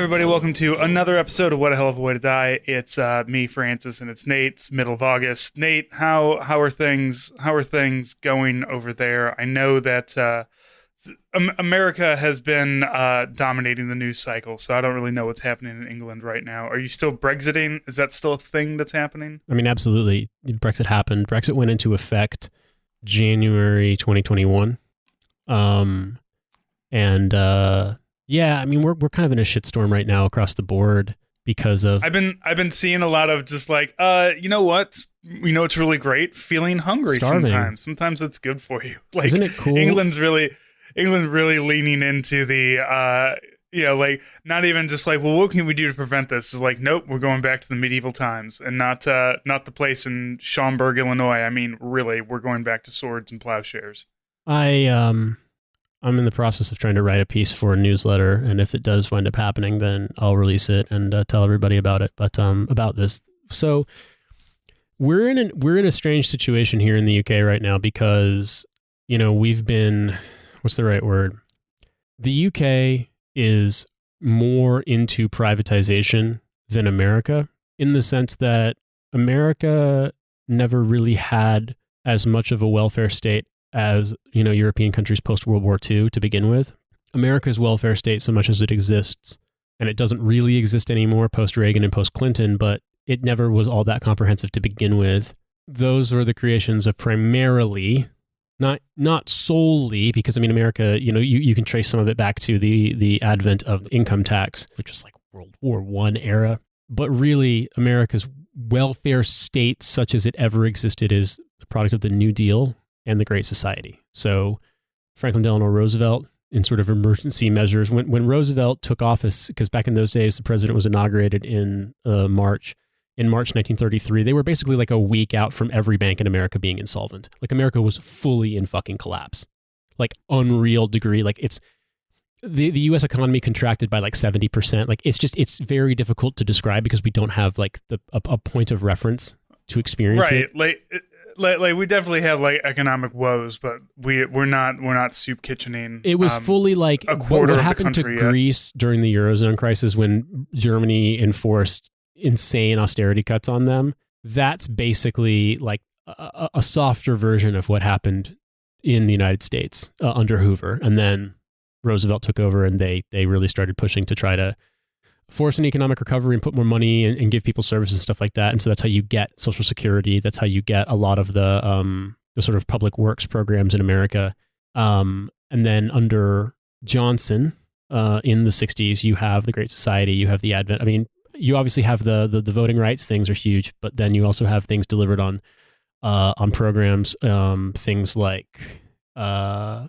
everybody, welcome to another episode of What a Hell of a Way to Die. It's me, Francis, and it's Nate. It's middle of August. Nate, how are things going over there? I know that America has been dominating the news cycle, so I don't really know what's happening in England right now. Are you still Brexiting? Is that still a thing that's happening? I mean, absolutely. Brexit happened. Brexit went into effect January 2021. Yeah, I mean, we're kind of in a shitstorm right now across the board because of... I've been seeing a lot of just like, you know what? You know, it's really great feeling hungry. Starving. Sometimes it's good for you. Like, isn't it cool? England really leaning into the, like not even just like, well, what can we do to prevent this? It's like, nope, we're going back to the medieval times and not the place in Schaumburg, Illinois. I mean, really, we're going back to swords and plowshares. I'm in the process of trying to write a piece for a newsletter, and if it does wind up happening, then I'll release it and tell everybody about it. But about this, so we're in a strange situation here in the UK right now because we've been, what's the right word? The UK is more into privatization than America, in the sense that America never really had as much of a welfare state as, European countries post-World War II to begin with. America's welfare state, so much as it exists, and it doesn't really exist anymore post-Reagan and post-Clinton, but it never was all that comprehensive to begin with. Those were the creations of primarily, not solely, because, I mean, America, you can trace some of it back to the advent of the income tax, which was like World War I era. But really, America's welfare state, such as it ever existed, is the product of the New Deal and the Great Society. So Franklin Delano Roosevelt, in sort of emergency measures, when Roosevelt took office, because back in those days, the president was inaugurated in March 1933, they were basically like a week out from every bank in America being insolvent. Like, America was fully in fucking collapse. Like, unreal degree. Like, it's the U.S. economy contracted by like 70%. Like, it's very difficult to describe because we don't have like a point of reference to experience it. Right. Like we definitely have like economic woes, but we're not soup kitchening. It was fully like a quarter what of happened the to country Greece during the Eurozone crisis when Germany enforced insane austerity cuts on them. That's basically like a softer version of what happened in the United States under Hoover, and then Roosevelt took over, and they really started pushing to try to force an economic recovery and put more money and give people services and stuff like that. And so that's how you get Social Security. That's how you get a lot of the sort of public works programs in America. And then under Johnson in the 60s, you have the Great Society, you have the advent. I mean, you obviously have the voting rights things are huge, but then you also have things delivered on programs, things like the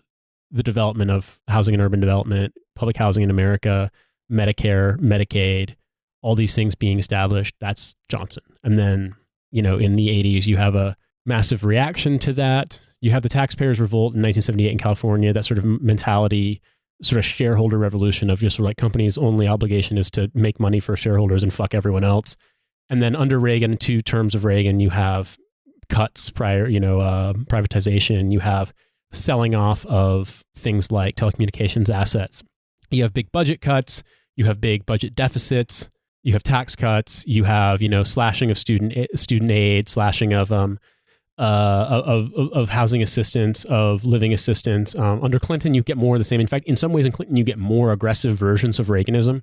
development of housing and urban development, public housing in America, Medicare, Medicaid, all these things being established. That's Johnson. And then, in the 80s, you have a massive reaction to that. You have the taxpayers' revolt in 1978 in California, that sort of mentality, sort of shareholder revolution of just sort of like companies' only obligation is to make money for shareholders and fuck everyone else. And then under Reagan, 2 terms of Reagan, you have cuts prior, privatization, you have selling off of things like telecommunications assets. You have big budget cuts, you have big budget deficits, you have tax cuts, you have, slashing of student aid, slashing of housing assistance, of living assistance. Under Clinton, you get more of the same. In fact, in some ways in Clinton, you get more aggressive versions of Reaganism.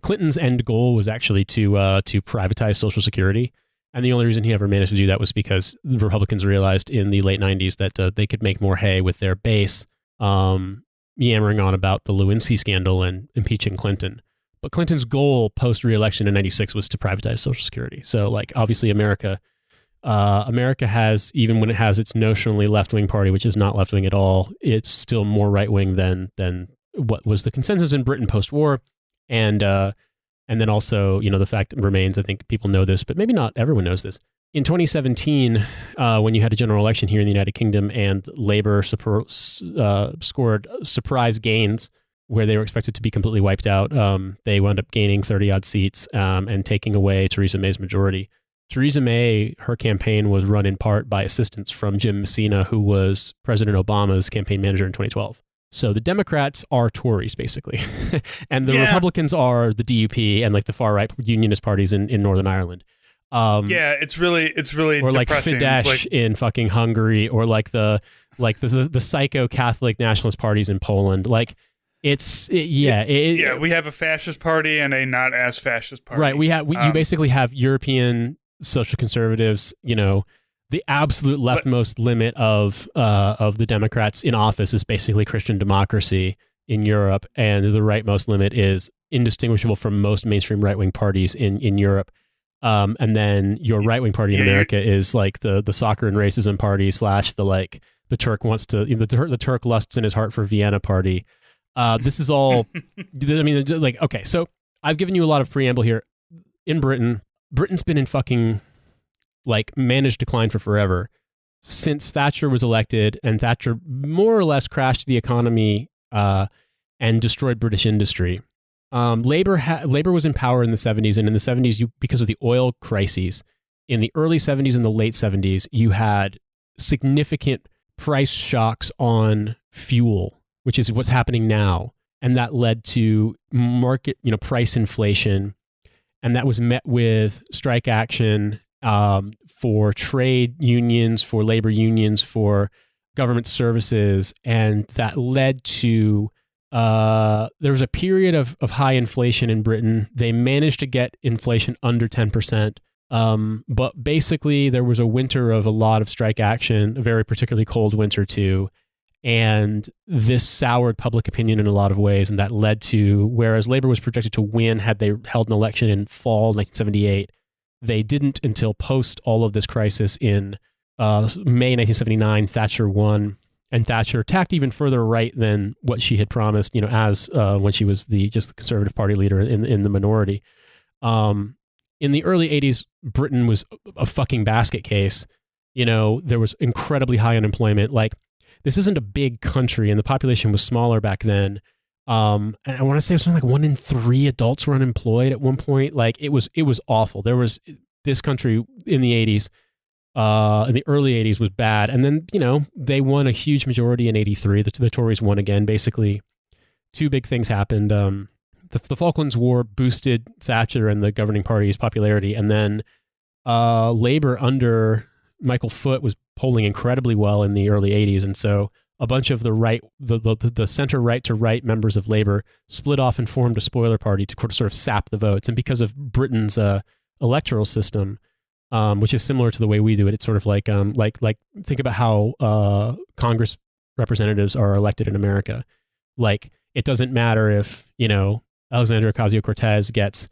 Clinton's end goal was actually to privatize Social Security. And the only reason he ever managed to do that was because the Republicans realized in the late 90s that they could make more hay with their base, yammering on about the Lewinsky scandal and impeaching Clinton. But Clinton's goal post-re-election in 96 was to privatize Social Security. So, like, obviously America has, even when it has its notionally left-wing party, which is not left-wing at all, it's still more right-wing than what was the consensus in Britain post-war. And then also, the fact remains, I think people know this, but maybe not everyone knows this. In 2017, when you had a general election here in the United Kingdom and Labour scored surprise gains where they were expected to be completely wiped out, they wound up gaining 30-odd seats and taking away Theresa May's majority. Theresa May, her campaign was run in part by assistance from Jim Messina, who was President Obama's campaign manager in 2012. So the Democrats are Tories, basically. And the Yeah. Republicans are the DUP and like the far-right unionist parties in Northern Ireland. Yeah, it's really or like depressing. Fidesz It's like, in fucking Hungary, or like the psycho Catholic nationalist parties in Poland. Like we have a fascist party and a not as fascist party. Right. You basically have European social conservatives, you know, the absolute leftmost limit of the Democrats in office is basically Christian democracy in Europe, and the rightmost limit is indistinguishable from most mainstream right-wing parties in Europe. And then your right-wing party in America is like the soccer and racism party / the Turk wants to, the Turk lusts in his heart for Vienna party. This is all, I mean, like, okay, so I've given you a lot of preamble here. In Britain's been in fucking like managed decline for forever since Thatcher was elected, and Thatcher more or less crashed the economy and destroyed British industry. Labor was in power in the 70s, and in the 70s, because of the oil crises, in the early 70s and the late 70s, you had significant price shocks on fuel, which is what's happening now. And that led to market, price inflation. And that was met with strike action for trade unions, for labor unions, for government services. And that led to, there was a period of high inflation in Britain. They managed to get inflation under 10%. But basically there was a winter of a lot of strike action, a very particularly cold winter too. And this soured public opinion in a lot of ways. And that led to, whereas Labor was projected to win had they held an election in fall 1978, they didn't until post all of this crisis in May 1979. Thatcher won, and Thatcher tacked even further right than what she had promised, as when she was just the Conservative Party leader in the minority. In the early 80s, Britain was a fucking basket case. There was incredibly high unemployment. Like, this isn't a big country, and the population was smaller back then. And I want to say it was something like 1 in 3 adults were unemployed at one point. Like, it was awful. There was this country in the 80s, in the early 80s was bad. And then, they won a huge majority in 83. The Tories won again. Basically, two big things happened. The Falklands War boosted Thatcher and the governing party's popularity. And then Labor under Michael Foot was polling incredibly well in the early 80s. And so a bunch of the center right to right members of Labor split off and formed a spoiler party to sort of sap the votes. And because of Britain's electoral system, which is similar to the way we do it, it's sort of like think about how Congress representatives are elected in America. Like, it doesn't matter if, Alexandria Ocasio-Cortez gets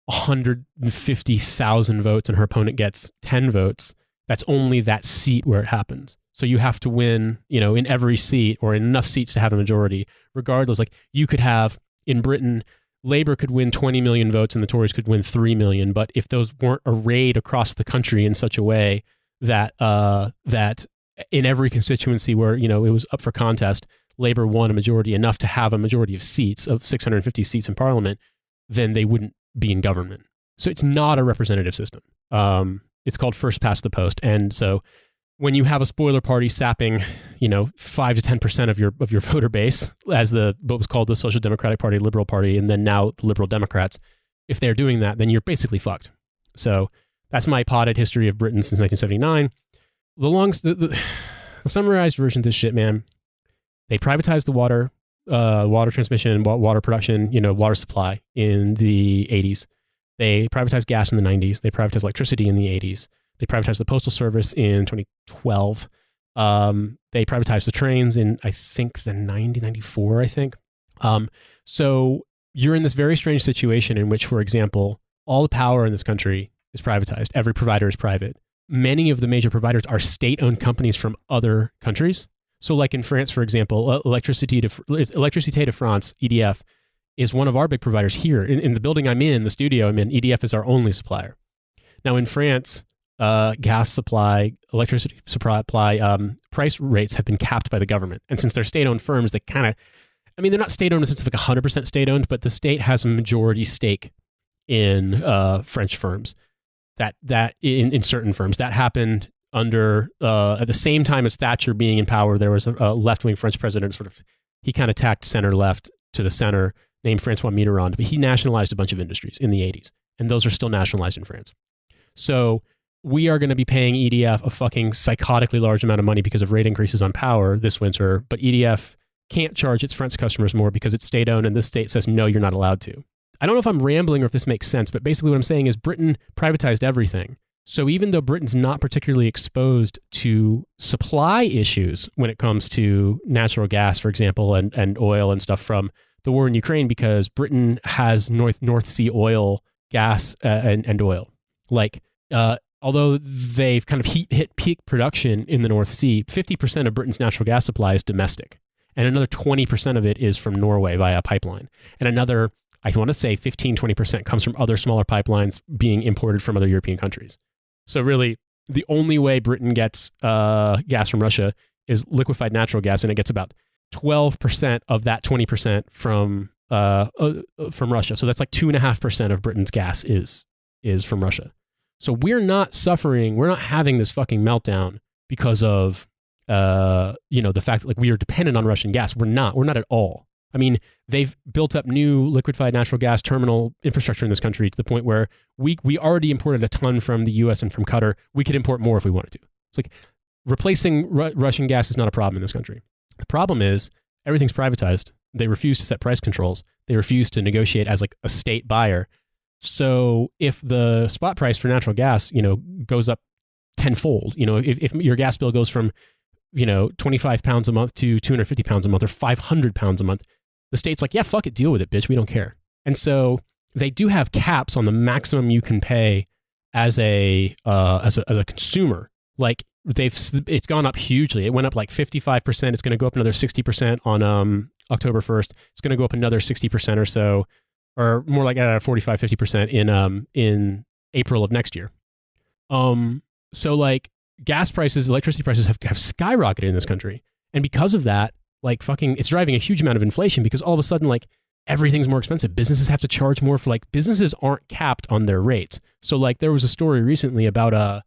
150,000 votes and her opponent gets 10 votes. That's only that seat where it happens. So you have to win, in every seat or enough seats to have a majority. Regardless, like, you could have, in Britain, Labor could win 20 million votes and the Tories could win 3 million. But if those weren't arrayed across the country in such a way that that in every constituency where, it was up for contest, Labor won a majority enough to have a majority of seats, of 650 seats in Parliament, then they wouldn't be in government. So it's not a representative system. It's called first past the post. And so when you have a spoiler party sapping, 5 to 10% of your voter base, as what was called the Social Democratic Party, Liberal Party, and then now the Liberal Democrats, if they're doing that, then you're basically fucked. So that's my potted history of Britain since 1979. The summarized version of this shit, man. They privatized the water transmission, water production, water supply in the 80s. They privatized gas in the 90s. They privatized electricity in the 80s. They privatized the Postal Service in 2012. They privatized the trains in, I think, the 94, I think. So you're in this very strange situation in which, for example, all the power in this country is privatized. Every provider is private. Many of the major providers are state-owned companies from other countries. So like in France, for example, Electricité de France, EDF, is one of our big providers here. In the building I'm in, the studio I'm in, EDF is our only supplier. Now in France, gas supply, electricity supply, price rates have been capped by the government. And since they're state-owned firms, they kind of, they're not state-owned in the sense of like 100% state-owned, but the state has a majority stake in French firms. That in certain firms. That happened under, at the same time as Thatcher being in power, there was a left-wing French president sort of, he kind of tacked center left to the center, named Francois Mitterrand, but he nationalized a bunch of industries in the 80s, and those are still nationalized in France. So we are going to be paying EDF a fucking psychotically large amount of money because of rate increases on power this winter, but EDF can't charge its French customers more because it's state-owned, and this state says, no, you're not allowed to. I don't know if I'm rambling or if this makes sense, but basically what I'm saying is Britain privatized everything. So even though Britain's not particularly exposed to supply issues when it comes to natural gas, for example, and oil and stuff from the war in Ukraine, because Britain has North Sea oil, gas, and oil. Like, although they've kind of hit peak production in the North Sea, 50% of Britain's natural gas supply is domestic. And another 20% of it is from Norway via pipeline. And another, I want to say 15-20% comes from other smaller pipelines being imported from other European countries. So really, the only way Britain gets gas from Russia is liquefied natural gas, and it gets about 12% of that 20% from Russia. So that's like 2.5% of Britain's gas is from Russia. So we're not suffering, we're not having this fucking meltdown because of the fact that like we are dependent on Russian gas. We're not at all. I mean, they've built up new liquefied natural gas terminal infrastructure in this country to the point where we already imported a ton from the US and from Qatar. We could import more if we wanted to. It's like replacing Russian gas is not a problem in this country. The problem is everything's privatized. They refuse to set price controls. They refuse to negotiate as like a state buyer. So if the spot price for natural gas, goes up tenfold, if your gas bill goes from, 25 pounds a month to 250 pounds a month or 500 pounds a month, the state's like, yeah, fuck it, deal with it, bitch. We don't care. And so they do have caps on the maximum you can pay as a consumer. Like it's gone up hugely. It went up like 55%. It's going to go up another 60% on October 1st. It's going to go up another 60% or so, or more like 45, 50% in April of next year. So like gas prices, electricity prices have skyrocketed in this country. And because of that, like fucking, it's driving a huge amount of inflation because all of a sudden, like everything's more expensive. Businesses have to charge more for like, businesses aren't capped on their rates. So like there was a story recently about a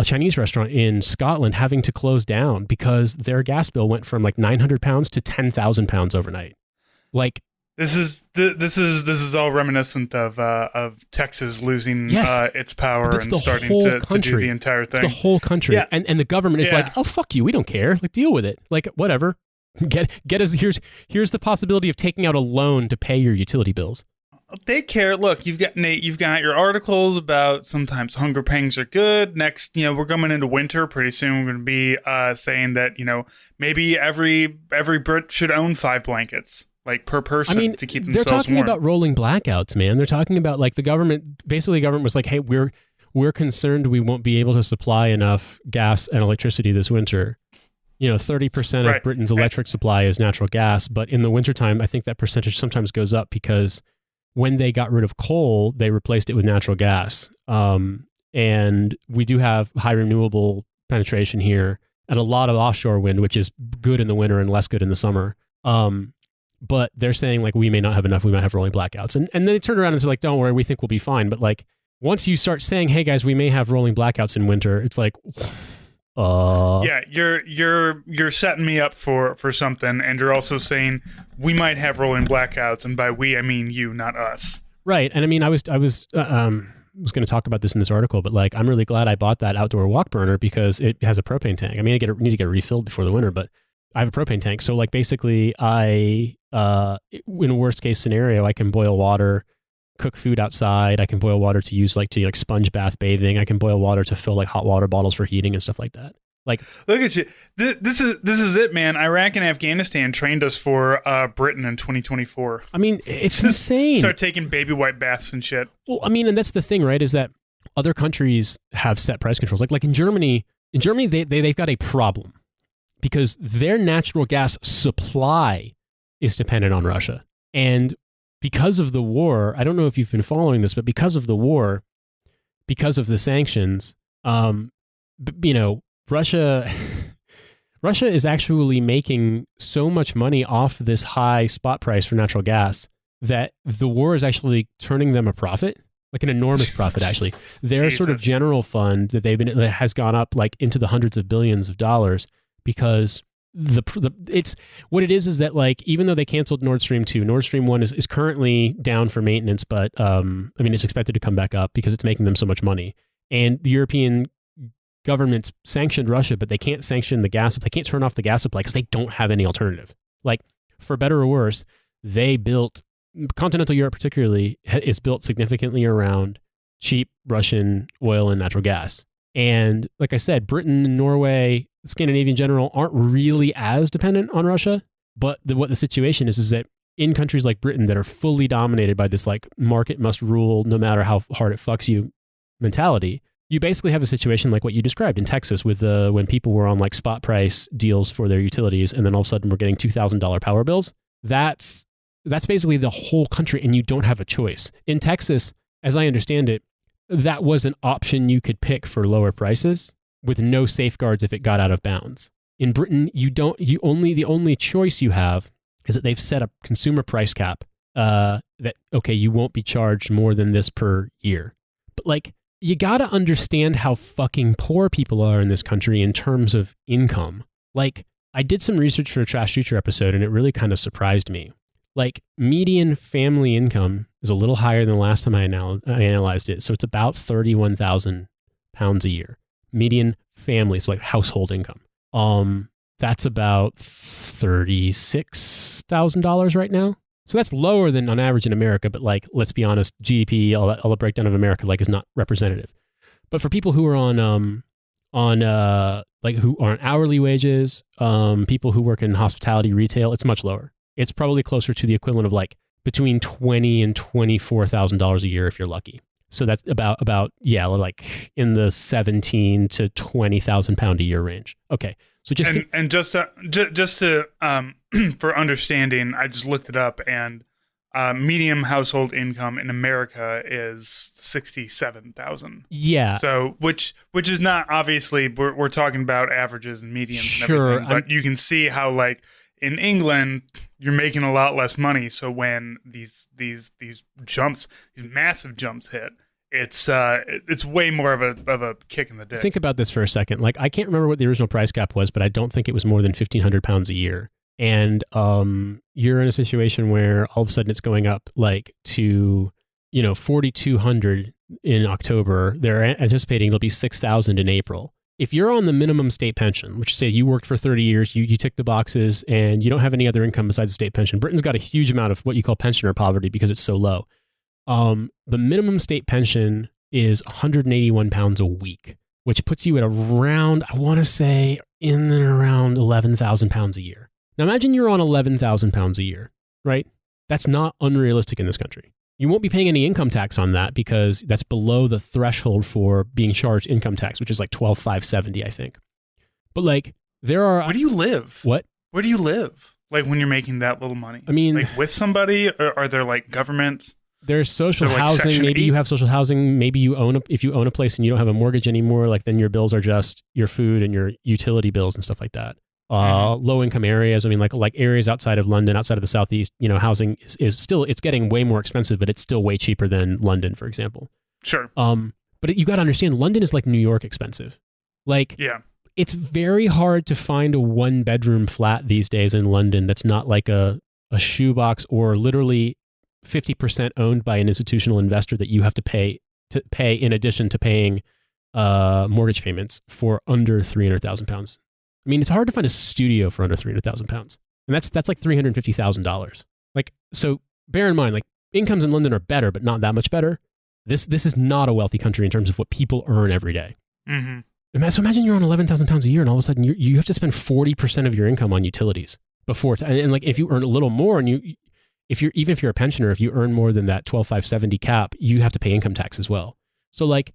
Chinese restaurant in Scotland having to close down because their gas bill went from like 900 pounds to 10,000 pounds overnight. Like, This is all reminiscent of Texas losing its power and starting to do the entire thing. It's the whole country, yeah. And the government is like, oh fuck you, we don't care. Like deal with it. Like whatever. Get us. Here's the possibility of taking out a loan to pay your utility bills. They care. Look, Nate. You've got your articles about sometimes hunger pangs are good. Next, we're coming into winter. Pretty soon, we're going to be saying that maybe every Brit should own 5 blankets. Like per person to keep themselves warm. They're talking about rolling blackouts, man. They're talking about like the government was like, hey, we're concerned we won't be able to supply enough gas and electricity this winter. 30% of Britain's electric supply is natural gas, but in the wintertime, I think that percentage sometimes goes up because when they got rid of coal, they replaced it with natural gas. And we do have high renewable penetration here and a lot of offshore wind, which is good in the winter and less good in the summer. But they're saying like, we may not have enough. We might have rolling blackouts. And then they turn around and say like, don't worry, we think we'll be fine. But like, once you start saying, hey guys, we may have rolling blackouts in winter, it's like, yeah, you're setting me up for something. And you're also saying we might have rolling blackouts. And by we, I mean you, not us. Right. And I mean, I was going to talk about this in this article, but like, I'm really glad I bought that outdoor wok burner because it has a propane tank. I mean, I need to get refilled before the winter, but I have a propane tank. So like basically in a worst case scenario, I can boil water, cook food outside. I can boil water to use like sponge bath bathing. I can boil water to fill like hot water bottles for heating and stuff like that. Like, look at you. This is it, man. Iraq and Afghanistan trained us for Britain in 2024. I mean, it's insane. Start taking baby wipe baths and shit. Well, I mean, and that's the thing, right? Is that other countries have set price controls. Like in Germany, they've got a problem. Because their natural gas supply is dependent on Russia. And because of the war, I don't know if you've been following this, but because of the war, because of the sanctions, Russia is actually making so much money off this high spot price for natural gas that the war is actually turning them a profit, like an enormous profit, actually. Their sort of general fund that has gone up like into the hundreds of billions of dollars because it's what it is that like, even though they canceled Nord Stream 2, Nord Stream 1 is currently down for maintenance, but I mean, it's expected to come back up because it's making them so much money. And the European governments sanctioned Russia, but they can't sanction the gas. They can't turn off the gas supply because they don't have any alternative. Like, for better or worse, they built, continental Europe particularly, is built significantly around cheap Russian oil and natural gas. And like I said, Britain, Norway, Scandinavia in general aren't really as dependent on Russia. But what the situation is that in countries like Britain that are fully dominated by this like market must rule no matter how hard it fucks you mentality, you basically have a situation like what you described in Texas with when people were on like spot price deals for their utilities, and then all of a sudden we're getting $2,000 power bills. That's basically the whole country, and you don't have a choice. In Texas, as I understand it, that was an option you could pick for lower prices with no safeguards if it got out of bounds. In Britain, the only choice you have is that they've set a consumer price cap that, okay, you won't be charged more than this per year. But like, you got to understand how fucking poor people are in this country in terms of income. Like, I did some research for a Trash Future episode, and it really kind of surprised me. Like, median family income is a little higher than the last time I analyzed it. So it's about £31,000 a year. Median family, so like household income. That's about $36,000 right now. So that's lower than on average in America, but like, let's be honest, GDP, all the breakdown of America, like, is not representative. But for people who are who are on hourly wages, people who work in hospitality, retail, it's much lower. It's probably closer to the equivalent of like between $20,000 and $24,000 a year if you're lucky. So that's about like in the £17,000 to £20,000 a year range. Okay, so just for understanding, I just looked it up, and median household income in America is $67,000. Yeah. So which is not, obviously we're talking about averages and medians sure, and everything, but you can see how like in England you're making a lot less money. So when these massive jumps hit, it's way more of a kick in the dick. Think about this for a second. Like, I can't remember what the original price cap was, but I don't think it was more than £1,500 a year. And you're in a situation where all of a sudden it's going up like to, $4,200 in October. They're anticipating it'll be $6,000 in April. If you're on the minimum state pension, which say you worked for 30 years, you tick the boxes, and you don't have any other income besides the state pension. Britain's got a huge amount of what you call pensioner poverty because it's so low. The minimum state pension is £181 a week, which puts you at around, I want to say, in and around £11,000 a year. Now imagine you're on £11,000 a year, right? That's not unrealistic in this country. You won't be paying any income tax on that because that's below the threshold for being charged income tax, which is like $12,570, I think. But like, there are... Where do you live? What? Where do you live? Like, when you're making that little money? I mean... Like, with somebody? Or are there like government... There's social like housing. Section Maybe 8? you have social housing. Maybe if you own a place and you don't have a mortgage anymore, like, then your bills are just your food and your utility bills and stuff like that. Low income areas. I mean, like areas outside of London, outside of the Southeast, housing is still, it's getting way more expensive, but it's still way cheaper than London, for example. Sure. But you got to understand, London is like New York expensive. Like, yeah. It's very hard to find a 1-bedroom flat these days in London that's not like a shoebox or literally 50% owned by an institutional investor that you have to pay in addition to paying mortgage payments for under £300,000. I mean, it's hard to find a studio for under £300,000, and that's like $350,000. Like, so bear in mind, like, incomes in London are better, but not that much better. This is not a wealthy country in terms of what people earn every day. Mm-hmm. So imagine you're on £11,000 a year, and all of a sudden you have to spend 40% of your income on utilities before, and like, if you earn a little more, and even if you're a pensioner, if you earn more than that $12,570 cap, you have to pay income tax as well. So like,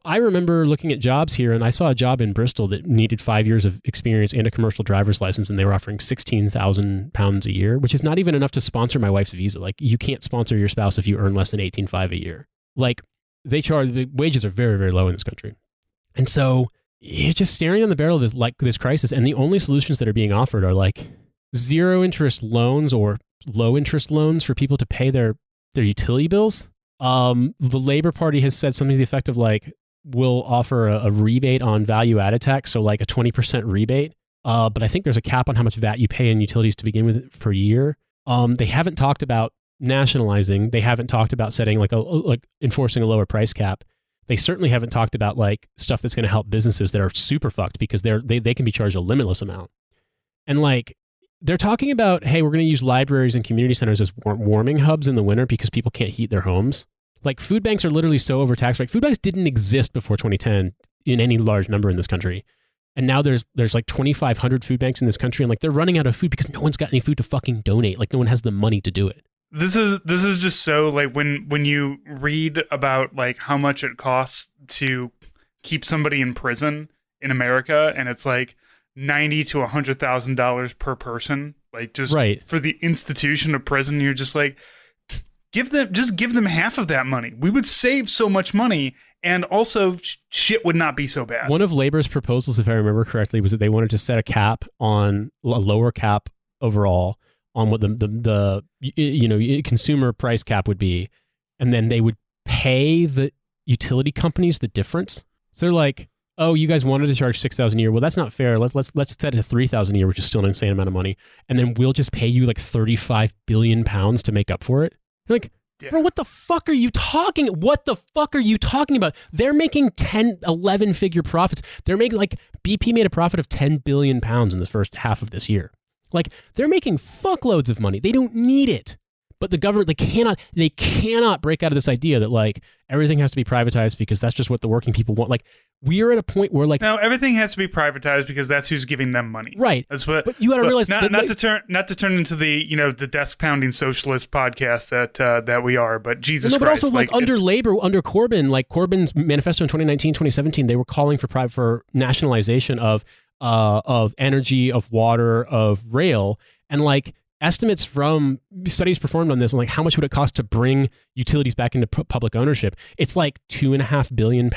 I remember looking at jobs here, and I saw a job in Bristol that needed 5 years of experience and a commercial driver's license, and they were offering £16,000 a year, which is not even enough to sponsor my wife's visa. Like, you can't sponsor your spouse if you earn less than $18,500 a year. Like, the wages are very, very low in this country. And so you're just staring on the barrel of this crisis, and the only solutions that are being offered are like zero interest loans or low interest loans for people to pay their utility bills. The Labor Party has said something to the effect of like, we'll offer a rebate on value added tax. So like a 20% rebate but I think there's a cap on how much VAT you pay in utilities to begin with per year. They haven't talked about nationalizing. They haven't talked about setting like enforcing a lower price cap. They certainly haven't talked about like stuff that's going to help businesses that are super fucked because they can be charged a limitless amount. And like they're talking about, hey, we're going to use libraries and community centers as warming hubs in the winter because people can't heat their homes. Like food banks are literally so overtaxed. Like food banks didn't exist before 2010 in any large number in this country. And now there's like 2,500 food banks in this country, and like they're running out of food because no one's got any food to fucking donate. Like no one has the money to do it. This is just so like when you read about like how much it costs to keep somebody in prison in America, and it's like $90,000 to $100,000 per person, like just right. for the institution of prison. You're just like, give them half of that money. We would save so much money. And also, shit would not be so bad. One of Labor's proposals, if I remember correctly, was that they wanted to set a lower cap overall on what the consumer price cap would be, and then they would pay the utility companies the difference. So they're like, oh, you guys wanted to charge $6,000 a year. Well, that's not fair. Let's set it to $3,000 a year, which is still an insane amount of money, and then we'll just pay you like 35 billion pounds to make up for it. You're like, yeah. Bro, what the fuck are you talking? What the fuck are you talking about? They're making 10, 11 figure profits. They're making like BP made a profit of 10 billion pounds in the first half of this year. Like they're making fuckloads of money. They don't need it. But the government, they cannot break out of this idea that like everything has to be privatized because that's just what the working people want. Like we are at a point where like no, everything has to be privatized because that's who's giving them money. Right. That's what. But you got to realize not to turn into the desk pounding socialist podcast that we are. But Jesus Christ. But also like under Labor, under Corbyn, like Corbyn's manifesto in 2019, 2017, they were calling for nationalization of energy, of water, of rail, and like. Estimates from studies performed on this and like how much would it cost to bring utilities back into public ownership? It's like £2.5 billion.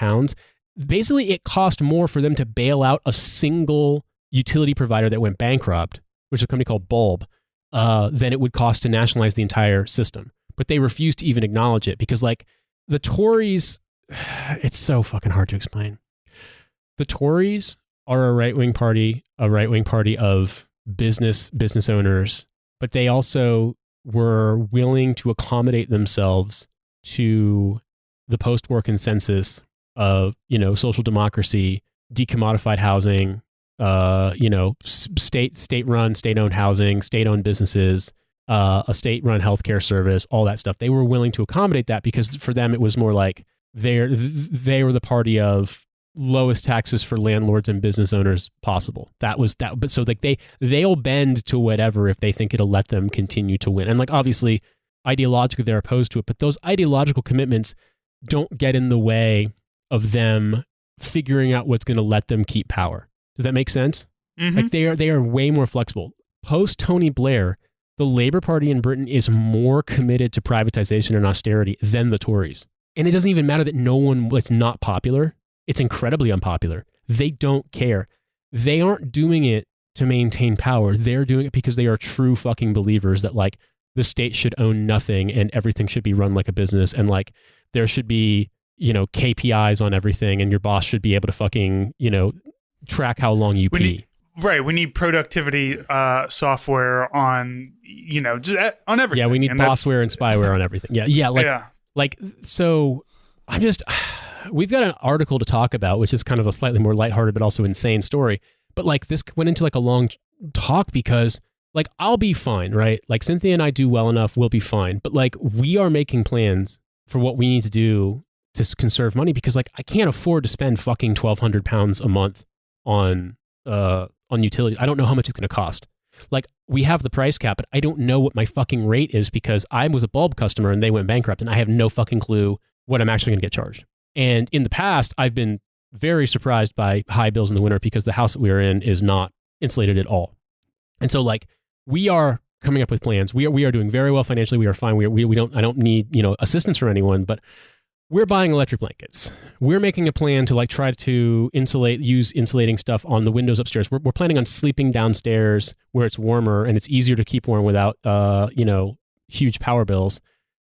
Basically, it cost more for them to bail out a single utility provider that went bankrupt, which is a company called Bulb, than it would cost to nationalize the entire system. But they refuse to even acknowledge it because like the Tories, it's so fucking hard to explain. The Tories are a right-wing party of business owners, but they also were willing to accommodate themselves to the post-war consensus of, social democracy, decommodified housing, state-run, state-owned housing, state-owned businesses, a state-run healthcare service, all that stuff. They were willing to accommodate that because for them it was more like they were the party of lowest taxes for landlords and business owners possible. That was that. But so like they'll bend to whatever if they think it'll let them continue to win. And like obviously ideologically they're opposed to it, but those ideological commitments don't get in the way of them figuring out what's going to let them keep power. Does that make sense? Mm-hmm. Like they are way more flexible. Post Tony Blair, the Labour Party in Britain is more committed to privatization and austerity than the Tories. And it doesn't even matter that it's not popular. It's incredibly unpopular. They don't care. They aren't doing it to maintain power. They're doing it because they are true fucking believers that like the state should own nothing and everything should be run like a business and like there should be, KPIs on everything and your boss should be able to fucking, track how long you pee. Right. We need productivity software on, just on everything. Yeah, we need bossware and spyware on everything. Yeah. So I'm just... We've got an article to talk about, which is kind of a slightly more lighthearted, but also insane story. But like this went into like a long talk because like I'll be fine, right? Like Cynthia and I do well enough, we'll be fine. But like we are making plans for what we need to do to conserve money because like I can't afford to spend fucking £1,200 a month on utilities. I don't know how much it's going to cost. Like we have the price cap, but I don't know what my fucking rate is because I was a Bulb customer and they went bankrupt and I have no fucking clue what I'm actually going to get charged. And in the past, I've been very surprised by high bills in the winter because the house that we are in is not insulated at all. And so like we are coming up with plans. We are doing very well financially. We are fine. I don't need, assistance from anyone, but we're buying electric blankets. We're making a plan to like try to use insulating stuff on the windows upstairs. We're planning on sleeping downstairs where it's warmer and it's easier to keep warm without, huge power bills.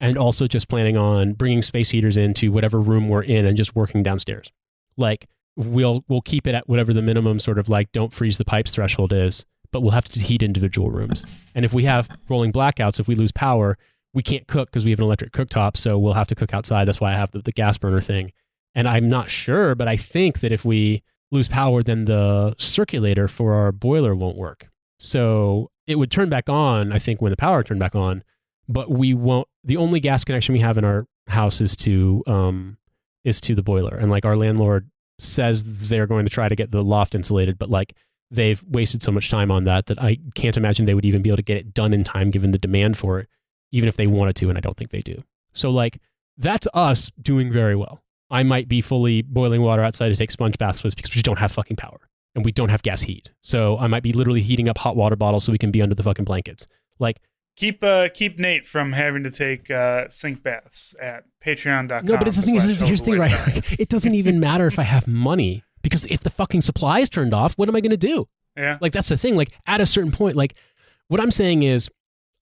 And also just planning on bringing space heaters into whatever room we're in and just working downstairs. Like we'll keep it at whatever the minimum sort of like don't freeze the pipes threshold is, but we'll have to heat individual rooms. And if we have rolling blackouts, if we lose power, we can't cook because we have an electric cooktop, so we'll have to cook outside. That's why I have the gas burner thing. And I'm not sure, but I think that if we lose power, then the circulator for our boiler won't work. So it would turn back on, I think, when the power turned back on, but we won't. The only gas connection we have in our house is to the boiler. And like our landlord says they're going to try to get the loft insulated, but like they've wasted so much time on that I can't imagine they would even be able to get it done in time given the demand for it, even if they wanted to, and I don't think they do. So like that's us doing very well. I might be fully boiling water outside to take sponge baths with because we just don't have fucking power and we don't have gas heat. So I might be literally heating up hot water bottles so we can be under the fucking blankets. Like keep Nate from having to take sink baths at patreon.com. No, but it's the thing, here's the thing, right? It doesn't even matter if I have money because if the fucking supply is turned off, what am I going to do? Yeah. Like that's the thing. Like at a certain point, like what I'm saying is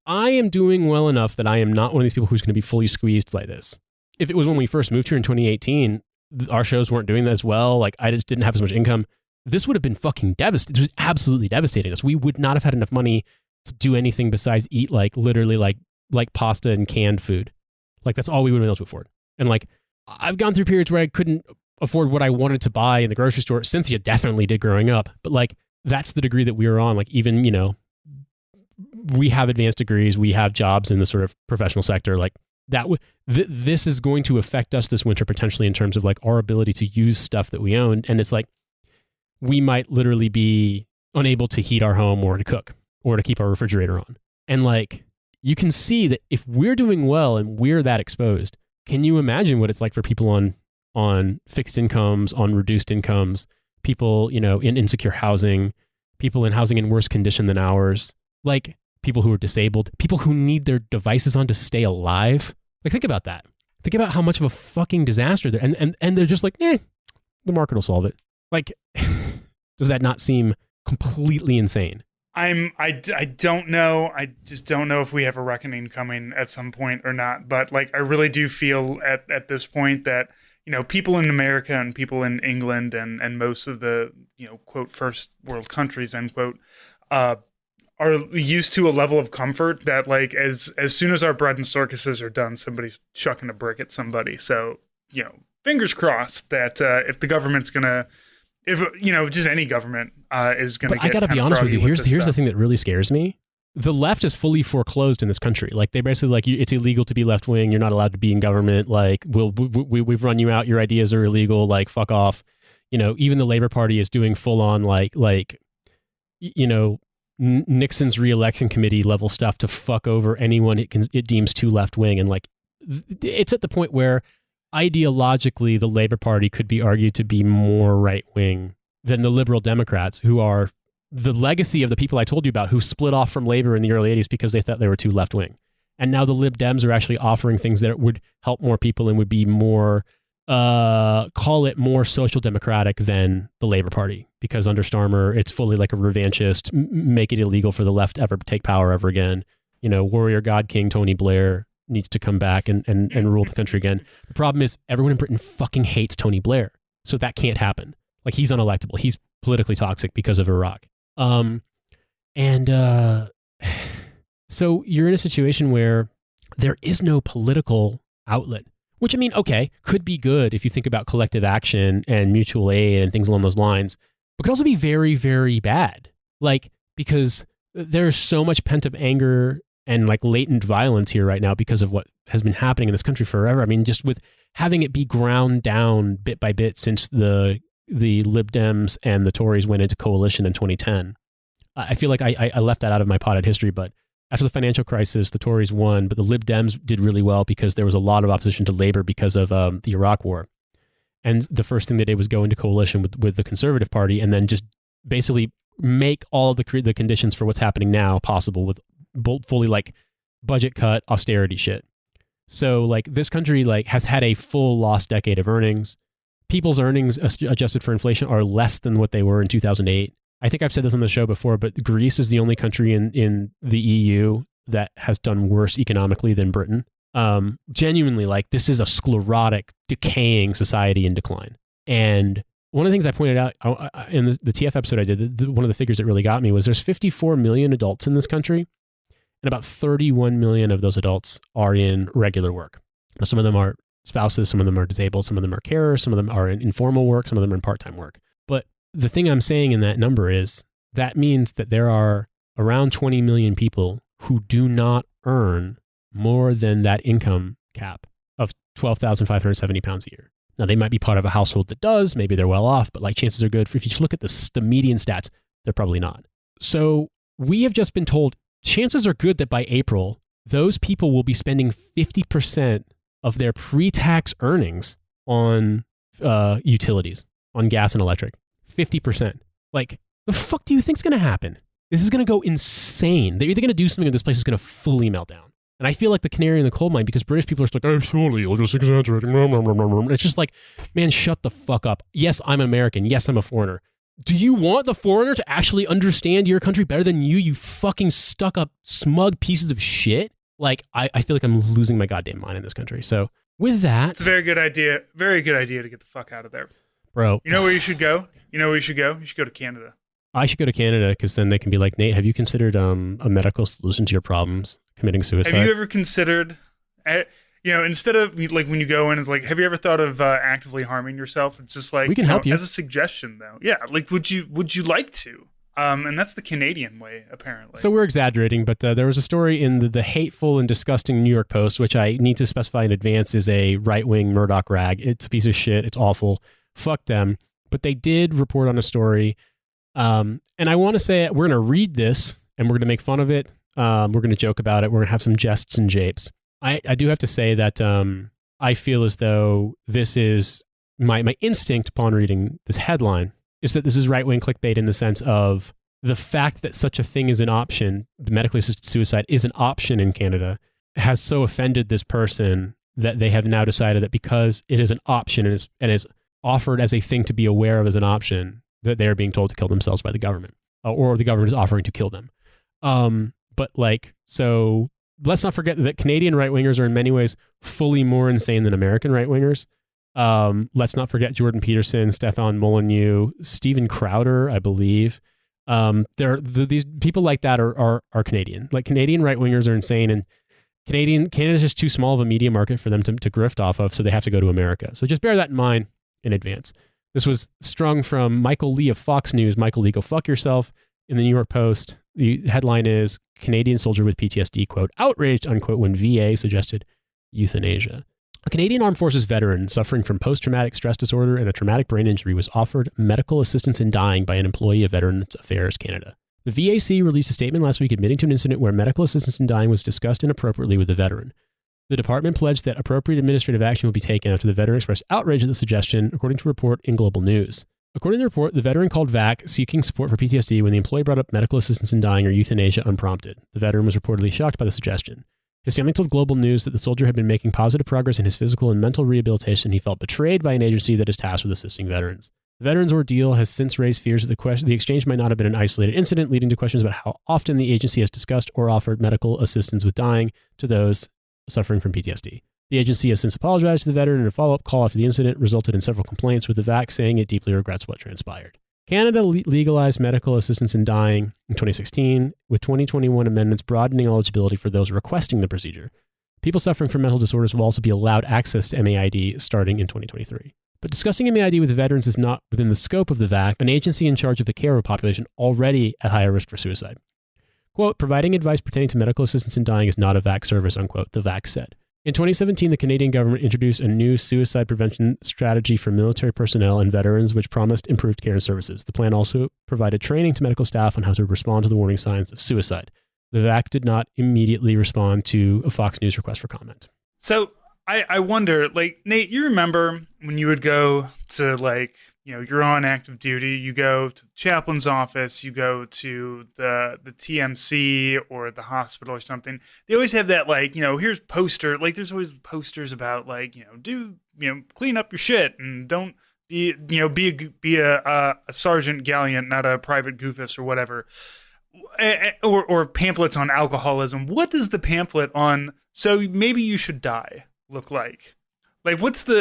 I am doing well enough that I am not one of these people who's going to be fully squeezed by this. If it was when we first moved here in 2018, our shows weren't doing that as well. Like I just didn't have as much income. This would have been fucking devastating. It was absolutely devastating us. We would not have had enough money to do anything besides eat like literally like pasta and canned food. Like that's all we would have been able to afford. And like I've gone through periods where I couldn't afford what I wanted to buy in the grocery store. Cynthia definitely did growing up, but like that's the degree that we were on. Like even, you know, we have advanced degrees, we have jobs in the sort of professional sector. Like that this is going to affect us this winter potentially in terms of like our ability to use stuff that we own. And it's like we might literally be unable to heat our home or to cook or to keep our refrigerator on. And like you can see that if we're doing well and we're that exposed, can you imagine what it's like for people on fixed incomes, on reduced incomes, people, you know, in insecure housing, people in housing in worse condition than ours, like people who are disabled, people who need their devices on to stay alive. Like think about that. Think about how much of a fucking disaster they're, and they're just like, the market will solve it. Like, does that not seem completely insane? I don't know. I just don't know if we have a reckoning coming at some point or not. But like, I really do feel at this point that, you know, people in America and people in England and most of the, you know, quote, first world countries, end quote, are used to a level of comfort that like, as soon as our bread and circuses are done, somebody's chucking a brick at somebody. So, you know, fingers crossed that if the government's going to, if, you know, just any government is going to get. But I got to be honest with you. Here's the thing that really scares me. The left is fully foreclosed in this country. Like they basically like it's illegal to be left wing. You're not allowed to be in government. Like we've run you out. Your ideas are illegal. Like fuck off. You know, even the Labor Party is doing full on like you know, Nixon's re-election committee level stuff to fuck over anyone it deems too left wing. And like it's at the point where ideologically the Labor Party could be argued to be more right wing than the Liberal Democrats, who are the legacy of the people I told you about who split off from Labor in the early 80s because they thought they were too left wing. And now the Lib Dems are actually offering things that would help more people and would be more, call it more social democratic than the Labor Party. Because under Starmer, it's fully like a revanchist, make it illegal for the left ever to take power ever again. You know, warrior god king Tony Blair needs to come back and rule the country again. The problem is everyone in Britain fucking hates Tony Blair. So that can't happen. Like he's unelectable. He's politically toxic because of Iraq. So you're in a situation where there is no political outlet, which I mean, okay, could be good if you think about collective action and mutual aid and things along those lines, but could also be very, very bad. Like, because there's so much pent up anger and like latent violence here right now because of what has been happening in this country forever. I mean, just with having it be ground down bit by bit since the Lib Dems and the Tories went into coalition in 2010. I feel like I left that out of my potted history, but after the financial crisis, the Tories won, but the Lib Dems did really well because there was a lot of opposition to Labor because of the Iraq War. And the first thing they did was go into coalition with the Conservative Party and then just basically make all of the conditions for what's happening now possible with fully like budget cut austerity shit. So like this country like has had a full lost decade of earnings. People's earnings adjusted for inflation are less than what they were in 2008. I think I've said this on the show before, but Greece is the only country in the EU that has done worse economically than Britain. Genuinely, like this is a sclerotic, decaying society in decline. And one of the things I pointed out in the TF episode I did, one of the figures that really got me was there's 54 million adults in this country, and about 31 million of those adults are in regular work. Now, some of them are spouses, some of them are disabled, some of them are carers, some of them are in informal work, some of them are in part-time work. But the thing I'm saying in that number is that means that there are around 20 million people who do not earn more than that income cap of 12,570 pounds a year. Now, they might be part of a household that does, maybe they're well off, but like chances are good. If you just look at the median stats, they're probably not. So we have just been told chances are good that by April, those people will be spending 50% of their pre-tax earnings on utilities, on gas and electric. 50%. Like, the fuck do you think's going to happen? This is going to go insane. They're either going to do something or this place is going to fully melt down. And I feel like the canary in the coal mine because British people are just like, oh, surely you'll just exaggerate. It's just like, man, shut the fuck up. Yes, I'm American. Yes, I'm a foreigner. Do you want the foreigner to actually understand your country better than you fucking stuck up, smug pieces of shit? Like, I feel like I'm losing my goddamn mind in this country. So with that... It's a very good idea. Very good idea to get the fuck out of there. Bro. You know where you should go? You should go to Canada. I should go to Canada because then they can be like, Nate, have you considered a medical solution to your problems? Committing suicide. Have you ever considered, instead of like when you go in, it's like, have you ever thought of actively harming yourself? It's just like, we can help you as a suggestion though. Yeah. Like, would you like to? And that's the Canadian way, apparently. So we're exaggerating, but there was a story in the hateful and disgusting New York Post, which I need to specify in advance is a right-wing Murdoch rag. It's a piece of shit. It's awful. Fuck them. But they did report on a story. And I want to say we're going to read this and we're going to make fun of it. We're going to joke about it. We're going to have some jests and japes. I do have to say that I feel as though this is my instinct upon reading this headline is that this is right-wing clickbait in the sense of the fact that such a thing is an option, medically assisted suicide is an option in Canada, has so offended this person that they have now decided that because it is an option and is offered as a thing to be aware of as an option, that they are being told to kill themselves by the government, or the government is offering to kill them. But so let's not forget that Canadian right-wingers are in many ways fully more insane than American right-wingers. Let's not forget Jordan Peterson, Stefan Molyneux, Stephen Crowder, I believe. These people like that are Canadian. Like Canadian right-wingers are insane, and Canada's just too small of a media market for them to grift off of, so they have to go to America. So just bear that in mind in advance. This was strung from Michael Lee of Fox News. Michael Lee, go fuck yourself. In the New York Post, the headline is Canadian soldier with PTSD, quote, outraged, unquote, when VA suggested euthanasia. A Canadian Armed Forces veteran suffering from post-traumatic stress disorder and a traumatic brain injury was offered medical assistance in dying by an employee of Veterans Affairs Canada. The VAC released a statement last week admitting to an incident where medical assistance in dying was discussed inappropriately with the veteran. The department pledged that appropriate administrative action will be taken after the veteran expressed outrage at the suggestion, according to a report in Global News. According to the report, the veteran called VAC seeking support for PTSD when the employee brought up medical assistance in dying or euthanasia unprompted. The veteran was reportedly shocked by the suggestion. His family told Global News that the soldier had been making positive progress in his physical and mental rehabilitation. He felt betrayed by an agency that is tasked with assisting veterans. The veteran's ordeal has since raised fears that the exchange might not have been an isolated incident, leading to questions about how often the agency has discussed or offered medical assistance with dying to those suffering from PTSD. The agency has since apologized to the veteran, and a follow-up call after the incident resulted in several complaints, with the VAC saying it deeply regrets what transpired. Canada legalized medical assistance in dying in 2016, with 2021 amendments broadening eligibility for those requesting the procedure. People suffering from mental disorders will also be allowed access to MAID starting in 2023. But discussing MAID with veterans is not within the scope of the VAC, an agency in charge of the care of a population already at higher risk for suicide. Quote, providing advice pertaining to medical assistance in dying is not a VAC service, unquote, the VAC said. In 2017, the Canadian government introduced a new suicide prevention strategy for military personnel and veterans, which promised improved care and services. The plan also provided training to medical staff on how to respond to the warning signs of suicide. The VAC did not immediately respond to a Fox News request for comment. So I wonder, like, Nate, you remember when you would go to, like, you're on active duty, you go to the chaplain's office, you go to the TMC or the hospital or something. They always have that, like, here's poster, like there's always posters about, like, clean up your shit and don't be a sergeant gallant, not a private goofus or whatever. Or pamphlets on alcoholism. What does the pamphlet on so maybe you should die look like? Like,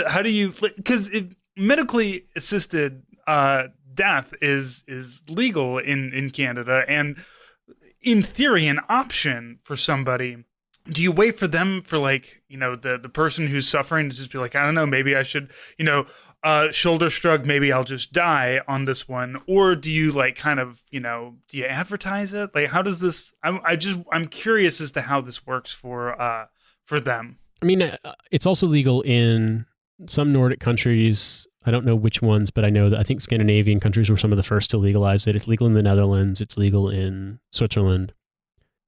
how do you, because if medically assisted death is legal in Canada and in theory an option for somebody, do you wait for them for like, the person who's suffering to just be like, I don't know, maybe I should, shoulder shrug, maybe I'll just die on this one? Or do you like kind of, do you advertise it? Like, how does this, I'm curious as to how this works for them. I mean, it's also legal in some Nordic countries. I don't know which ones, but I know that I think Scandinavian countries were some of the first to legalize it. It's legal in the Netherlands. It's legal in Switzerland.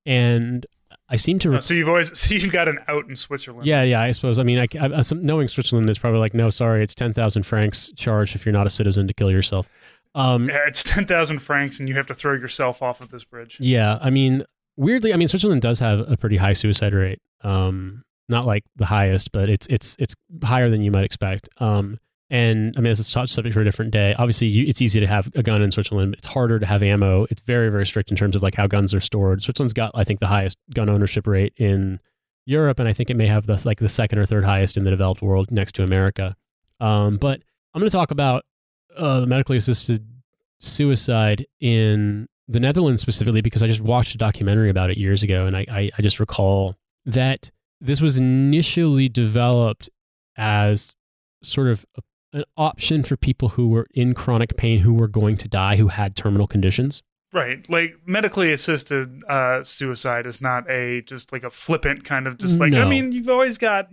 And I seem to... So you've got an out in Switzerland. Yeah, I suppose. I mean, knowing Switzerland, it's probably like, no, sorry, it's 10,000 francs charged if you're not a citizen to kill yourself. Yeah, it's 10,000 francs and you have to throw yourself off of this bridge. Yeah, I mean, weirdly, Switzerland does have a pretty high suicide rate. Not like the highest, but it's higher than you might expect. And I mean, it's a subject for a different day. Obviously, it's easy to have a gun in Switzerland. It's harder to have ammo. It's very, very strict in terms of like how guns are stored. Switzerland's got, I think, the highest gun ownership rate in Europe, and I think it may have the second or third highest in the developed world, next to America. But I'm going to talk about medically assisted suicide in the Netherlands specifically because I just watched a documentary about it years ago, and I just recall that this was initially developed as sort of an option for people who were in chronic pain, who were going to die, who had terminal conditions. Right. Like medically assisted suicide is not just like a flippant kind of just like, no. I mean, you've always got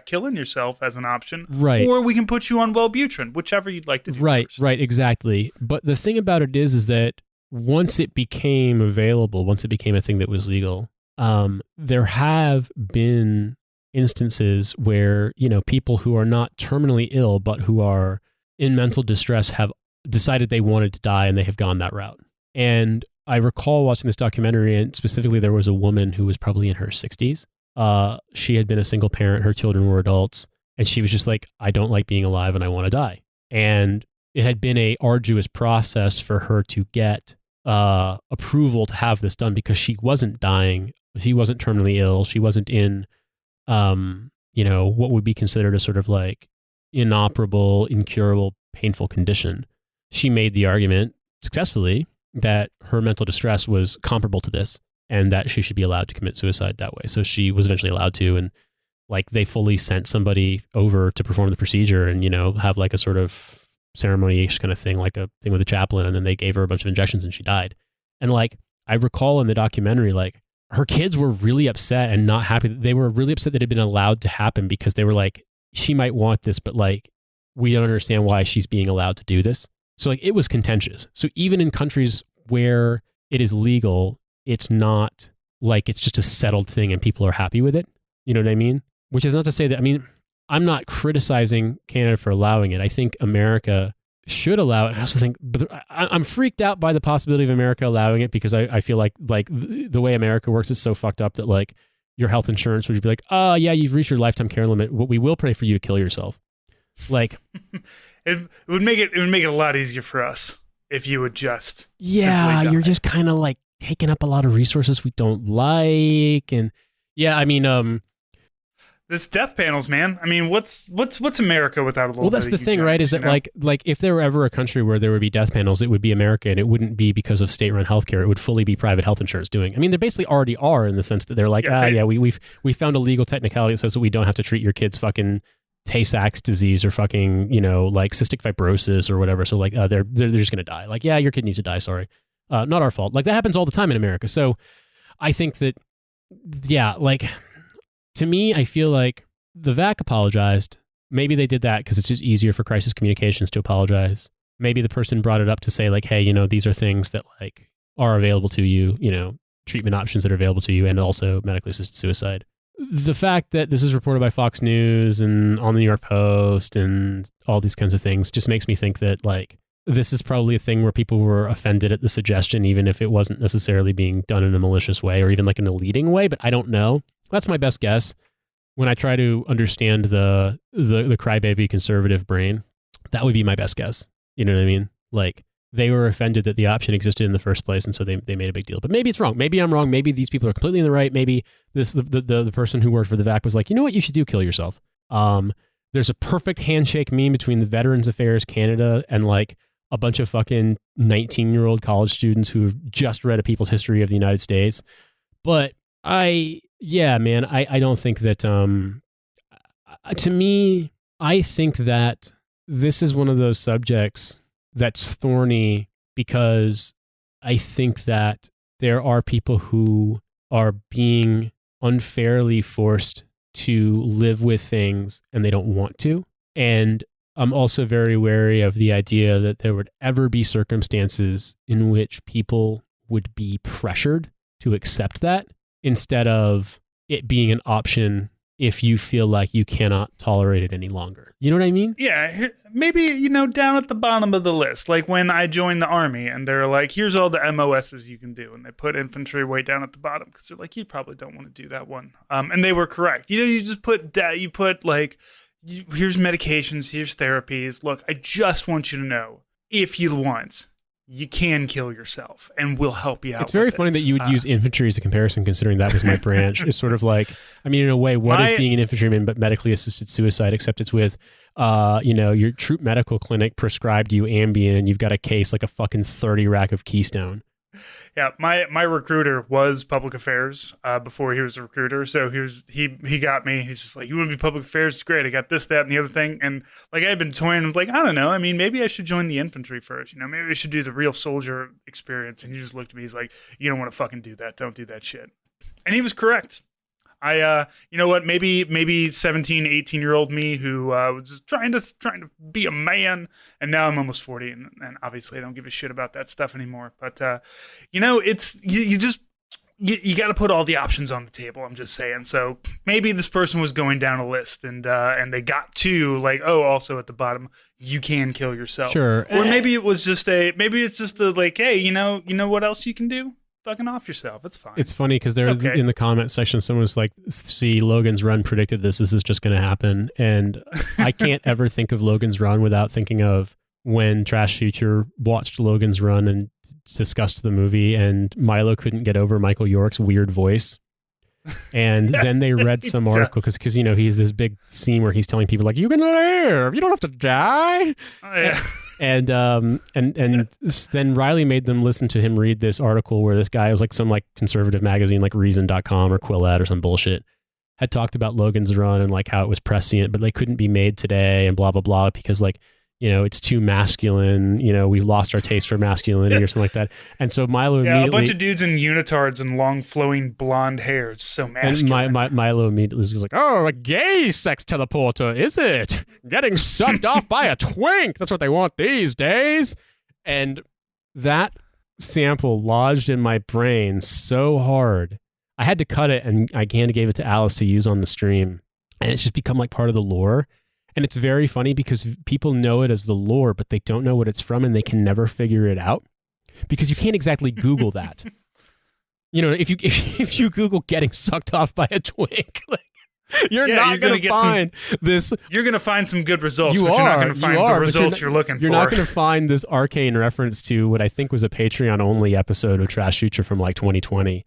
killing yourself as an option. Right. Or we can put you on Wellbutrin, whichever you'd like to do. Right, first. Right, exactly. But the thing about it is that once it became available, once it became a thing that was legal, there have been instances where, people who are not terminally ill, but who are in mental distress have decided they wanted to die and they have gone that route. And I recall watching this documentary, and specifically there was a woman who was probably in her 60s. She had been a single parent. Her children were adults. And she was just like, I don't like being alive and I want to die. And it had been a arduous process for her to get approval to have this done because she wasn't dying. She wasn't terminally ill. She wasn't in what would be considered a sort of like inoperable, incurable, painful condition. She made the argument successfully that her mental distress was comparable to this and that she should be allowed to commit suicide that way. So she was eventually allowed to, and like they fully sent somebody over to perform the procedure and, have like a sort of ceremony-ish kind of thing, like a thing with a chaplain, and then they gave her a bunch of injections and she died. And like, I recall in the documentary, like, her kids were really upset and not happy. They were really upset that it had been allowed to happen because they were like, she might want this, but like, we don't understand why she's being allowed to do this. So like, it was contentious. So even in countries where it is legal, it's not like it's just a settled thing and people are happy with it. You know what I mean? Which is not to say that, I'm not criticizing Canada for allowing it. I think America should allow it. I also think, but I'm freaked out by the possibility of America allowing it because I feel like the way America works is so fucked up that like your health insurance would be like, oh yeah, you've reached your lifetime care limit. What we will pay for you to kill yourself. Like it would make it a lot easier for us if you would just you're just kind of like taking up a lot of resources we don't like. And yeah, this death panels, man. What's America without a little? Well, that's bit the of thing, right? Is that like if there were ever a country where there would be death panels, it would be America, and it wouldn't be because of state-run healthcare. It would fully be private health insurance doing. They basically already are in the sense that they're like, we found a legal technicality that says that we don't have to treat your kid's fucking Tay-Sachs disease or fucking like cystic fibrosis or whatever. So like they're just gonna die. Like your kid needs to die. Sorry, not our fault. Like that happens all the time in America. So I think that like. To me, I feel like the VAC apologized. Maybe they did that because it's just easier for crisis communications to apologize. Maybe the person brought it up to say like, hey, these are things that like are available to you, treatment options that are available to you, and also medically assisted suicide. The fact that this is reported by Fox News and on the New York Post and all these kinds of things just makes me think that like this is probably a thing where people were offended at the suggestion, even if it wasn't necessarily being done in a malicious way or even like in a leading way, but I don't know. That's my best guess. When I try to understand the crybaby conservative brain, that would be my best guess. You know what I mean? Like they were offended that the option existed in the first place, and so they made a big deal. But maybe it's wrong. Maybe I'm wrong. Maybe these people are completely in the right. Maybe the person who worked for the VAC was like, you know what you should do? Kill yourself. There's a perfect handshake meme between the Veterans Affairs Canada and like a bunch of fucking 19-year-old college students who've just read a people's history of the United States. But I don't think that, to me, I think that this is one of those subjects that's thorny because I think that there are people who are being unfairly forced to live with things and they don't want to. And I'm also very wary of the idea that there would ever be circumstances in which people would be pressured to accept that instead of it being an option if you feel like you cannot tolerate it any longer. You know what I mean? Yeah, maybe, down at the bottom of the list, like when I joined the Army and they're like, here's all the MOSs you can do. And they put infantry way down at the bottom because they're like, you probably don't want to do that one. And they were correct. You just put here's medications, here's therapies. Look, I just want you to know, if you want, you can kill yourself and we'll help you out. It's very funny that you would use infantry as a comparison, considering that was my branch. It's sort of like, I mean, in a way, what is being an infantryman but medically assisted suicide, except it's with, your troop medical clinic prescribed you Ambien and you've got a case like a fucking 30 rack of Keystone. Yeah, my recruiter was public affairs before he was a recruiter. So he got me. He's just like, you want to be public affairs? It's great. I got this, that, and the other thing. And like I had been toying with like, I don't know. I mean, maybe I should join the infantry first. Maybe I should do the real soldier experience. And he just looked at me. He's like, you don't want to fucking do that. Don't do that shit. And he was correct. You know what? Maybe 17, 18-year-old me who was just trying to be a man, and now I'm almost 40, and obviously I don't give a shit about that stuff anymore. But it's you got to put all the options on the table. I'm just saying. So maybe this person was going down a list, and they got to like, oh, also at the bottom, you can kill yourself. Sure. Or maybe it's just a like, hey, you know what else you can do? Fucking off yourself. It's fine. It's funny because there in the comment section, someone was like, see, Logan's Run predicted this. This is just going to happen. And I can't ever think of Logan's Run without thinking of when Trash Future watched Logan's Run and discussed the movie, and Milo couldn't get over Michael York's weird voice. And then they read some article because he's this big scene where he's telling people like, you can live, you don't have to die. Oh, yeah. And then Riley made them listen to him read this article where this guy was like some like conservative magazine like Reason.com or Quillette or some bullshit had talked about Logan's Run and like how it was prescient, but they couldn't be made today and blah blah blah because like it's too masculine. We've lost our taste for masculinity or something like that. And so Milo immediately... a bunch of dudes in unitards and long flowing blonde hair. It's so masculine. And Milo immediately was like, oh, a gay sex teleporter, is it? Getting sucked off by a twink. That's what they want these days. And that sample lodged in my brain so hard. I had to cut it and I gave it to Alice to use on the stream. And it's just become like part of the lore. And it's very funny because people know it as the lore, but they don't know what it's from and they can never figure it out because you can't exactly Google that. If you Google getting sucked off by a twink, like, you're not going to find this. You're going to find some good results, but you're not going to find the results you're looking for. You're not going to find this arcane reference to what I think was a Patreon only episode of Trash Future from like 2020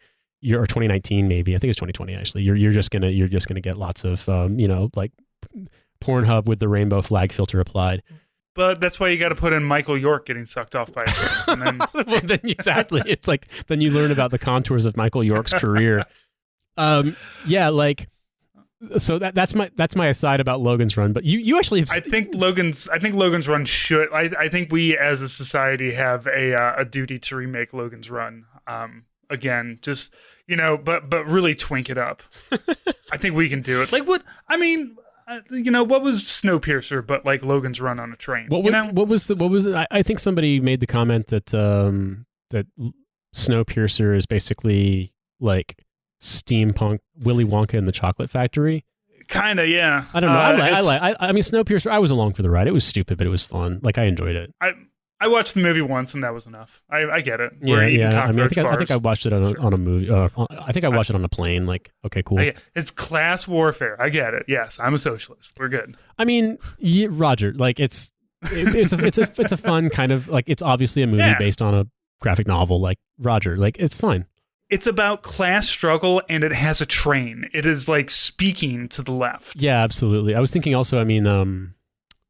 or 2019 maybe. I think it's 2020 actually. You're just gonna get lots of like Pornhub with the rainbow flag filter applied. But that's why you got to put in Michael York getting sucked off by a twink. And then... well, then exactly. It's like, then you learn about the contours of Michael York's career. So that's my aside about Logan's Run. But you actually have... I think Logan's Run should... I think we as a society have a duty to remake Logan's Run. Again, just, but really twink it up. I think we can do it. Like what... I mean... what was Snowpiercer but like Logan's Run on a train? What was it? I think somebody made the comment that that Snowpiercer is basically like steampunk Willy Wonka and the Chocolate Factory. Kind of, yeah. I don't know. I mean, Snowpiercer. I was along for the ride. It was stupid, but it was fun. Like I enjoyed it. I watched the movie once, and that was enough. I get it. Yeah. I mean, I think I watched it on a movie. I think I watched it on a plane. Like, okay, cool. It's class warfare. I get it. Yes, I'm a socialist. We're good. I mean, Roger. Like, it's a fun kind of like. It's obviously a movie based on a graphic novel. Like Roger. Like, it's fine. It's about class struggle, and it has a train. It is like speaking to the left. Yeah, absolutely. I was thinking also. I mean,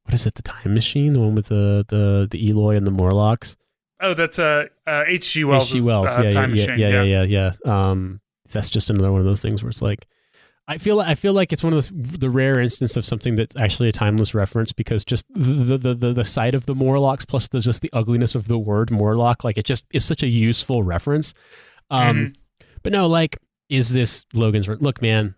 what is it? The Time Machine, the one with the Eloy and the Morlocks. Oh, that's H.G. Wells' H.G. Wells, Time Machine. Yeah. That's just another one of those things where it's like, I feel like it's one of those the rare instance of something that's actually a timeless reference, because just the sight of the Morlocks plus just the ugliness of the word Morlock, like it just is such a useful reference. But no, like, is this Logan's? Look, man,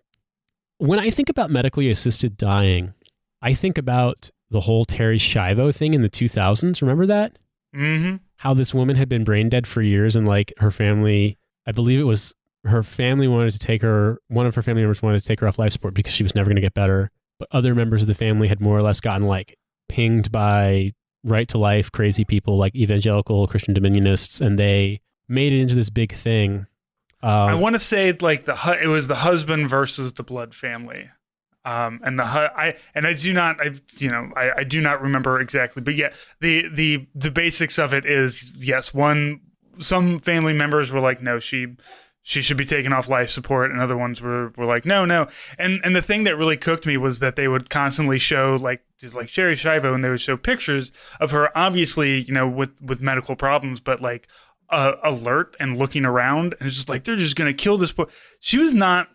when I think about medically assisted dying, I think about the whole Terry Schiavo thing in the 2000s. Remember that? Mm-hmm. How this woman had been brain dead for years, and like her family, I believe it was her family wanted to take her, one of her family members wanted to take her off life support because she was never going to get better. But other members of the family had more or less gotten like pinged by right to life crazy people like evangelical Christian Dominionists, and they made it into this big thing. I want to say like it was the husband versus the blood family. I do not remember exactly, but yeah, the basics of it is, yes, some family members were like, no, she should be taken off life support, and other ones were like, no. And the thing that really cooked me was that they would constantly show like Sherry Schiavo, and they would show pictures of her, obviously, with medical problems, but like alert and looking around, and it's just like, they're just gonna kill this boy. She was not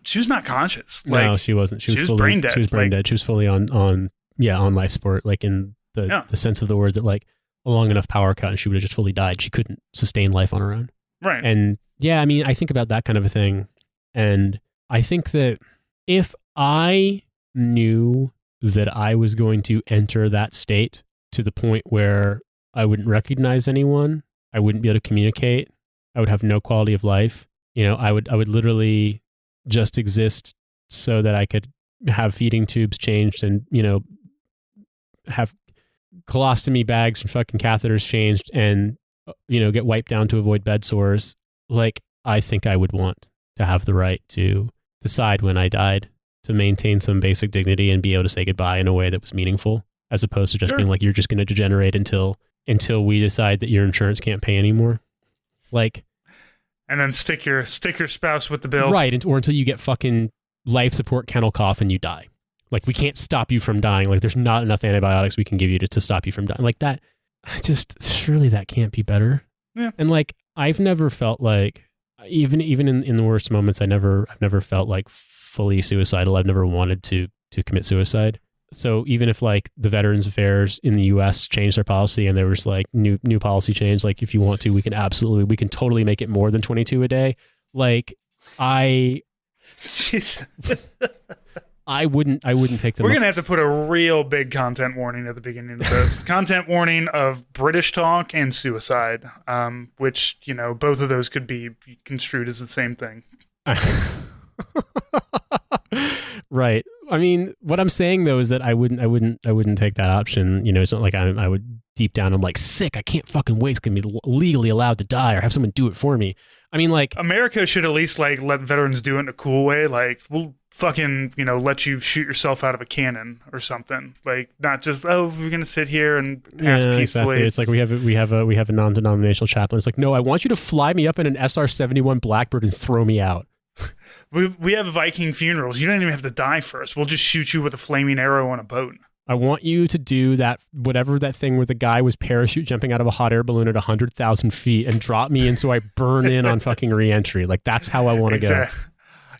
conscious. No, she wasn't. She was fully brain dead. She was brain dead. She was fully on life support, like in the sense of the word that like a long enough power cut and she would have just fully died. She couldn't sustain life on her own. Right. And yeah, I mean, I think about that kind of a thing, and I think that if I knew that I was going to enter that state to the point where I wouldn't recognize anyone, I wouldn't be able to communicate, I would have no quality of life. I would literally just exist so that I could have feeding tubes changed and, have colostomy bags and fucking catheters changed and, get wiped down to avoid bed sores. Like, I think I would want to have the right to decide when I died, to maintain some basic dignity and be able to say goodbye in a way that was meaningful, as opposed to just being like, you're just going to degenerate until we decide that your insurance can't pay anymore. Like, and then stick your spouse with the bill. Right. Or until you get fucking life support kennel cough and you die. Like, we can't stop you from dying. Like, there's not enough antibiotics we can give you to stop you from dying. Like that, surely that can't be better. Yeah. And like, I've never felt like, even in the worst moments, I've never felt like fully suicidal. I've never wanted to commit suicide. So even if like the Veterans Affairs in the U.S. changed their policy and there was like new policy change, like if you want to, we can totally make it more than 22 a day. Like I wouldn't take them. We're going to have to put a real big content warning at the beginning of this. Content warning of British talk and suicide, which, both of those could be construed as the same thing. Right. I mean, what I'm saying though is that I wouldn't take that option. It's not like I would deep down, I'm like, sick, I can't fucking wait. It's going to be legally allowed to die, or have someone do it for me. I mean, like, America should at least like let veterans do it in a cool way. Like, we'll fucking, let you shoot yourself out of a cannon or something. Like, not just, we're going to sit here and pass peacefully. Exactly. It's like we have a non-denominational chaplain. It's like, no, I want you to fly me up in an SR-71 Blackbird and throw me out. We have Viking funerals. You don't even have to die first. We'll just shoot you with a flaming arrow on a boat. I want you to do that, whatever that thing where the guy was parachute jumping out of a hot air balloon at 100,000 feet and drop me in so I burn in on fucking re-entry. Like, that's how I want to go.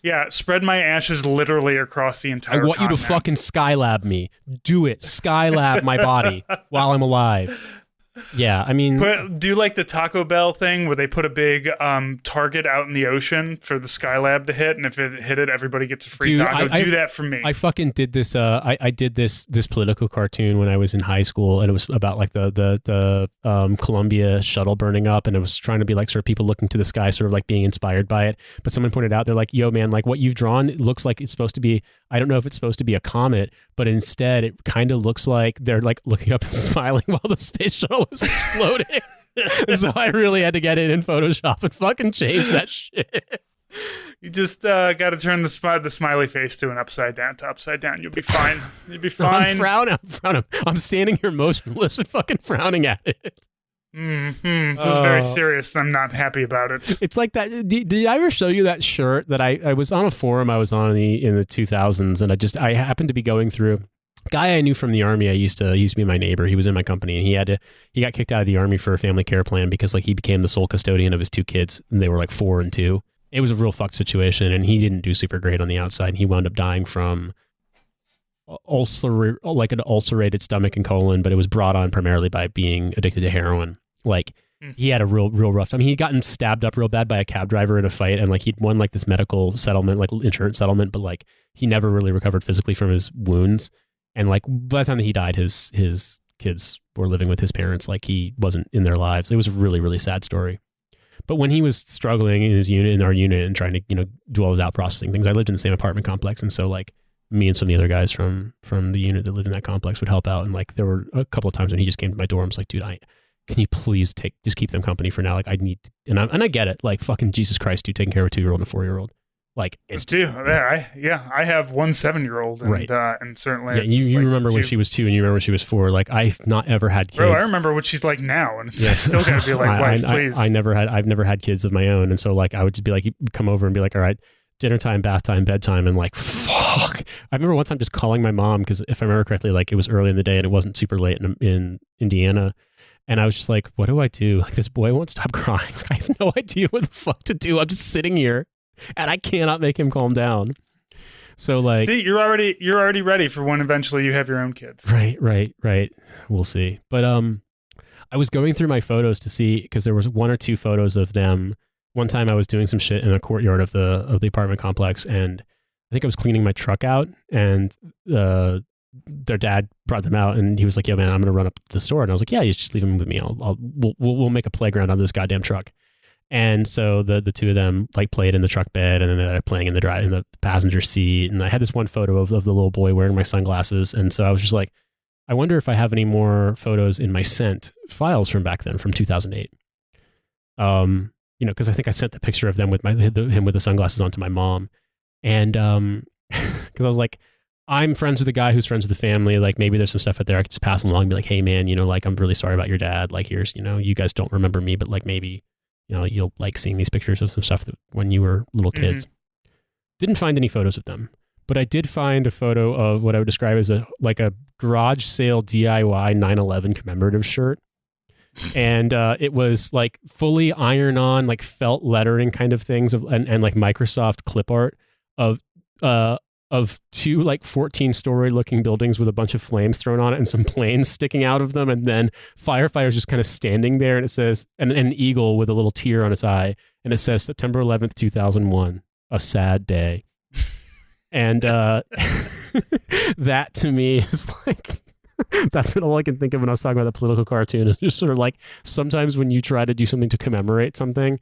Yeah, spread my ashes literally across the entire I want continent. You to fucking Skylab me. Do it. Skylab my body while I'm alive. Yeah, I mean... do like the Taco Bell thing where they put a big target out in the ocean for the Skylab to hit, and if it hit it, everybody gets a free taco. Do that for me. I fucking did this, I did this political cartoon when I was in high school, and it was about like the Columbia shuttle burning up, and it was trying to be like sort of people looking to the sky, sort of like being inspired by it. But someone pointed out, they're like, yo man, like what you've drawn, it looks like it's supposed to be, I don't know if it's supposed to be a comet, but instead it kind of looks like they're like looking up and smiling while the space shuttle is exploding. So I really had to get it in Photoshop and fucking change that shit. You just got to turn the smiley face to an upside down. You'll be fine. You'll be fine. I'm frowning. I'm standing here motionless and fucking frowning at it. This is very serious. I'm not happy about it. It's like that. Did I ever show you that shirt that I was on a forum I was on in the 2000s, and I happened to be going through Guy I knew from the army. He used to be my neighbor. He was in my company, and he got kicked out of the army for a family care plan because like he became the sole custodian of his 2 kids, and they were like 4 and 2. It was a real fucked situation, and he didn't do super great on the outside. He wound up dying from like an ulcerated stomach and colon, but it was brought on primarily by being addicted to heroin. Like he had a real rough time. He'd gotten stabbed up real bad by a cab driver in a fight, and like he'd won like this medical settlement, like insurance settlement, but like he never really recovered physically from his wounds. And like by the time that he died, his kids were living with his parents. Like he wasn't in their lives. It was a really, really sad story. But when he was struggling in our unit and trying to, do all his out processing things, I lived in the same apartment complex. And so like me and some of the other guys from the unit that lived in that complex would help out. And like there were a couple of times when he just came to my door and was like, dude, can you please just keep them company for now? Like I need, and I get it. Like fucking Jesus Christ, dude, taking care of a 2-year-old and a 4-year-old. Like it's I have one 7-year-old, and right. And certainly you remember when she was 2 and you remember when she was 4. Like I've not ever had kids. Bro, I remember what she's like now, and it's still gonna be like, wife, please. I've never had kids of my own, and so like I would just be like, you'd come over and be like, all right, dinner time, bath time, bedtime, and like fuck. I remember one time just calling my mom because if I remember correctly, like it was early in the day and it wasn't super late in Indiana. And I was just like, what do I do? Like this boy won't stop crying. I have no idea what the fuck to do. I'm just sitting here. And I cannot make him calm down. So like, see, you're already ready for when eventually you have your own kids. Right. We'll see. But I was going through my photos to see because there was 1 or 2 photos of them. One time I was doing some shit in the courtyard of the apartment complex, and I think I was cleaning my truck out, and their dad brought them out, and he was like, "Yo, man, I'm gonna run up to the store," and I was like, "Yeah, you just leave them with me. We'll make a playground on this goddamn truck." And so the 2 of them like played in the truck bed, and then they're playing in the passenger seat. And I had this one photo of the little boy wearing my sunglasses. And so I was just like, I wonder if I have any more photos in my sent files from back then, from 2008. Because I think I sent the picture of them with him with the sunglasses on to my mom. And because I was like, I'm friends with the guy who's friends with the family. Like maybe there's some stuff out there I could just pass along and be like, hey man, like I'm really sorry about your dad. Like here's, you guys don't remember me, but like maybe you'll like seeing these pictures of some stuff that when you were little kids. Mm-hmm. Didn't find any photos of them, but I did find a photo of what I would describe as a garage sale DIY 9/11 commemorative shirt. And it was like fully iron on, like felt lettering kind of things and like Microsoft clip art of 2 like 14-story looking buildings with a bunch of flames thrown on it and some planes sticking out of them, and then firefighters just kind of standing there, and it says an eagle with a little tear on its eye, and it says September 11th 2001, a sad day. And that to me is like that's all I can think of when I was talking about the political cartoon. Is just sort of like sometimes when you try to do something to commemorate something,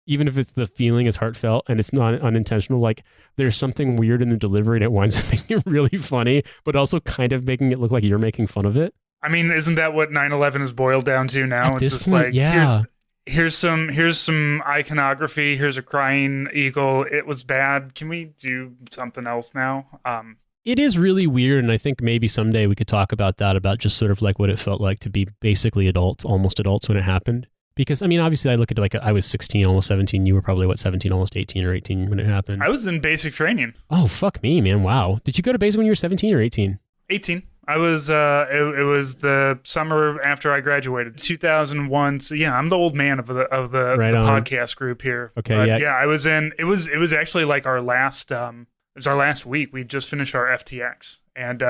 even if it's the feeling is heartfelt and it's not unintentional, like there's something weird in the delivery that winds up making it really funny, but also kind of making it look like you're making fun of it. I mean, isn't that what 9/11 is boiled down to now? At it's just point, like, yeah. Here's some iconography. Here's a crying eagle. It was bad. Can we do something else now? It is really weird, and I think maybe someday we could talk about that, about just sort of like what it felt like to be basically adults, almost adults when it happened. Because, I mean, obviously I look at it like I was 16, almost 17. You were probably, 17, almost 18 or 18 when it happened? I was in basic training. Oh, fuck me, man. Wow. Did you go to basic when you were 17 or 18? 18. I was, it was the summer after I graduated, 2001. So yeah, I'm the old man of the podcast group here. Okay, but, yeah. Yeah, I was in, it was actually like our last, it was our last week. We just finished our FTX. And,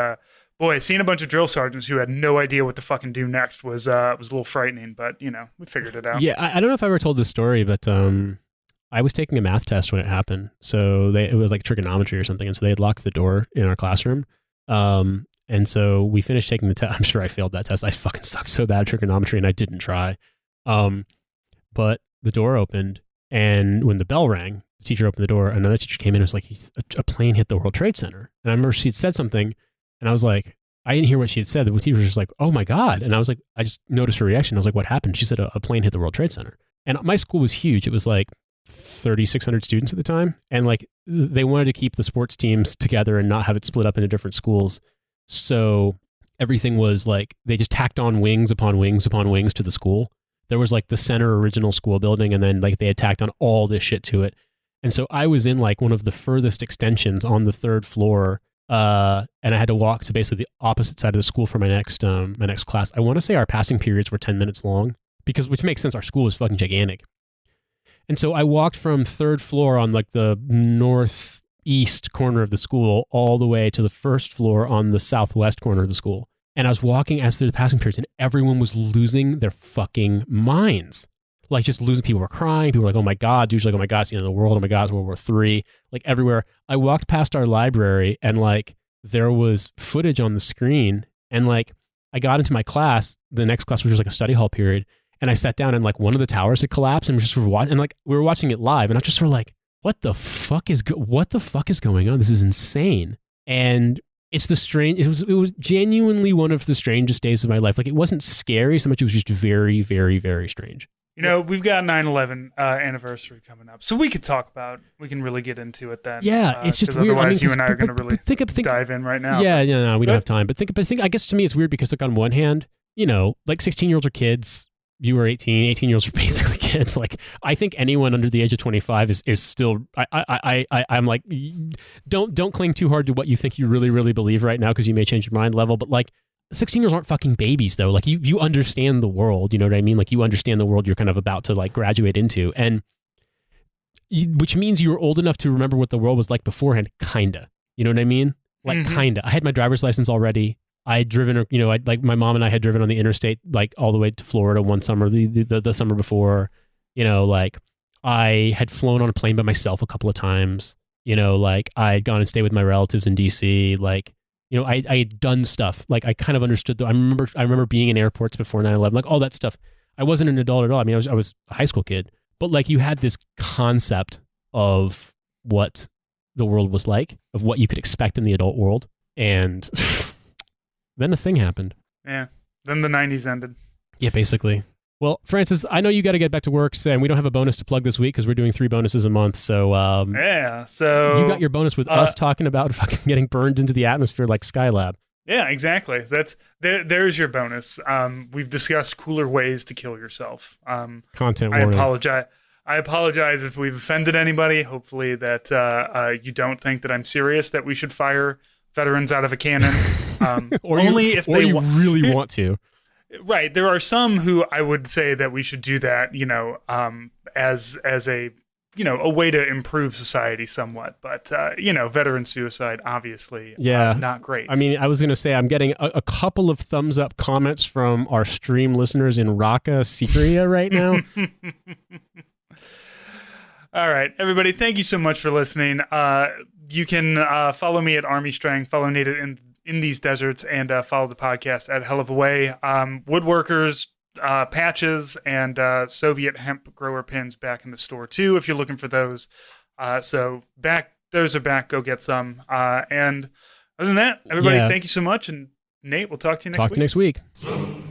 boy, seeing a bunch of drill sergeants who had no idea what to fucking do next was a little frightening, but we figured it out. Yeah, I don't know if I ever told this story, but I was taking a math test when it happened. So it was like trigonometry or something, and so they had locked the door in our classroom. And so we finished taking the test. I'm sure I failed that test. I fucking sucked so bad at trigonometry, and I didn't try. But the door opened, and when the bell rang, the teacher opened the door. Another teacher came in and was like, a plane hit the World Trade Center. And I remember she'd said something, and I was like, I didn't hear what she had said. The teacher was just like, oh my God. And I was like, I just noticed her reaction. I was like, what happened? She said a plane hit the World Trade Center. And my school was huge. It was like 3,600 students at the time. And like they wanted to keep the sports teams together and not have it split up into different schools. So everything was like, they just tacked on wings upon wings upon wings to the school. There was like the center original school building, and then like they had tacked on all this shit to it. And so I was in like one of the furthest extensions on the 3rd floor And I had to walk to basically the opposite side of the school for my next class. I want to say our passing periods were 10 minutes long, which makes sense. Our school is fucking gigantic. And so I walked from third floor on like the northeast corner of the school all the way to the first floor on the southwest corner of the school. And I was walking as through the passing periods, and everyone was losing their fucking minds. Like, just losing. People were crying. People were like, oh my God. Dudes were like, oh my God, it's the end of the world. Oh my God, it's World War III. Like, everywhere. I walked past our library, and like, there was footage on the screen. And like, I got into my class, the next class, which was like a study hall period. And I sat down, and like, one of the towers had collapsed, and we were watching it live. And I just sort of like, what the fuck is going on? This is insane. And it was genuinely one of the strangest days of my life. Like, it wasn't scary so much. It was just very, very, very strange. You know, we've got 9/11 anniversary coming up, so we can really get into it then. Yeah, it's just weird. Otherwise, you and I are going to really dive in right now. Yeah, no, we don't have time. But I guess to me it's weird because, like, on one hand, you know, like 16-year-olds are kids. You were 18. 18-year-olds are basically kids. Like, I think anyone under the age of 25 is still. I'm like, don't cling too hard to what you think you really, really believe right now, because you may change your mind level. But like, 16-year-olds aren't fucking babies, though. Like, you understand the world, you know what I mean? Like, you understand the world you're kind of about to like graduate into, which means you were old enough to remember what the world was like beforehand, kinda. You know what I mean? Like, kinda. I had my driver's license already. I'd driven, you know, like my mom and I had driven on the interstate like all the way to Florida one summer, the summer before. You know, like, I had flown on a plane by myself a couple of times. You know, like, I had gone and stayed with my relatives in DC. Like, you know, I had done stuff. Like, I kind of understood. I remember being in airports before 9/11, like all that stuff. I wasn't an adult at all. I mean, I was a high school kid, but like, you had this concept of what the world was like, of what you could expect in the adult world, and then a thing happened. Yeah. Then the 90s ended. Yeah, basically. Well, Francis, I know you got to get back to work, and we don't have a bonus to plug this week because we're doing 3 bonuses a month. So, so you got your bonus with us talking about fucking getting burned into the atmosphere like Skylab. Yeah, exactly. There's your bonus. We've discussed cooler ways to kill yourself. Content warning. I apologize if we've offended anybody. Hopefully that you don't think that I'm serious that we should fire veterans out of a cannon. Or if they really want to. Right. There are some who I would say that we should do that, you know, as a, you know, a way to improve society somewhat. But, you know, veteran suicide, obviously, not great. I mean, I was going to say I'm getting a couple of thumbs up comments from our stream listeners in Raqqa, Syria right now. All right, everybody, thank you so much for listening. You can follow me at Army Strength, follow Nate in these deserts, and follow the podcast at Hell of a Way. Woodworkers, patches, and Soviet hemp grower pins back in the store too, if you're looking for those. So those are back. Go get some. And other than that, everybody, thank you so much. And Nate, we'll talk to you next week. Talk to you next week.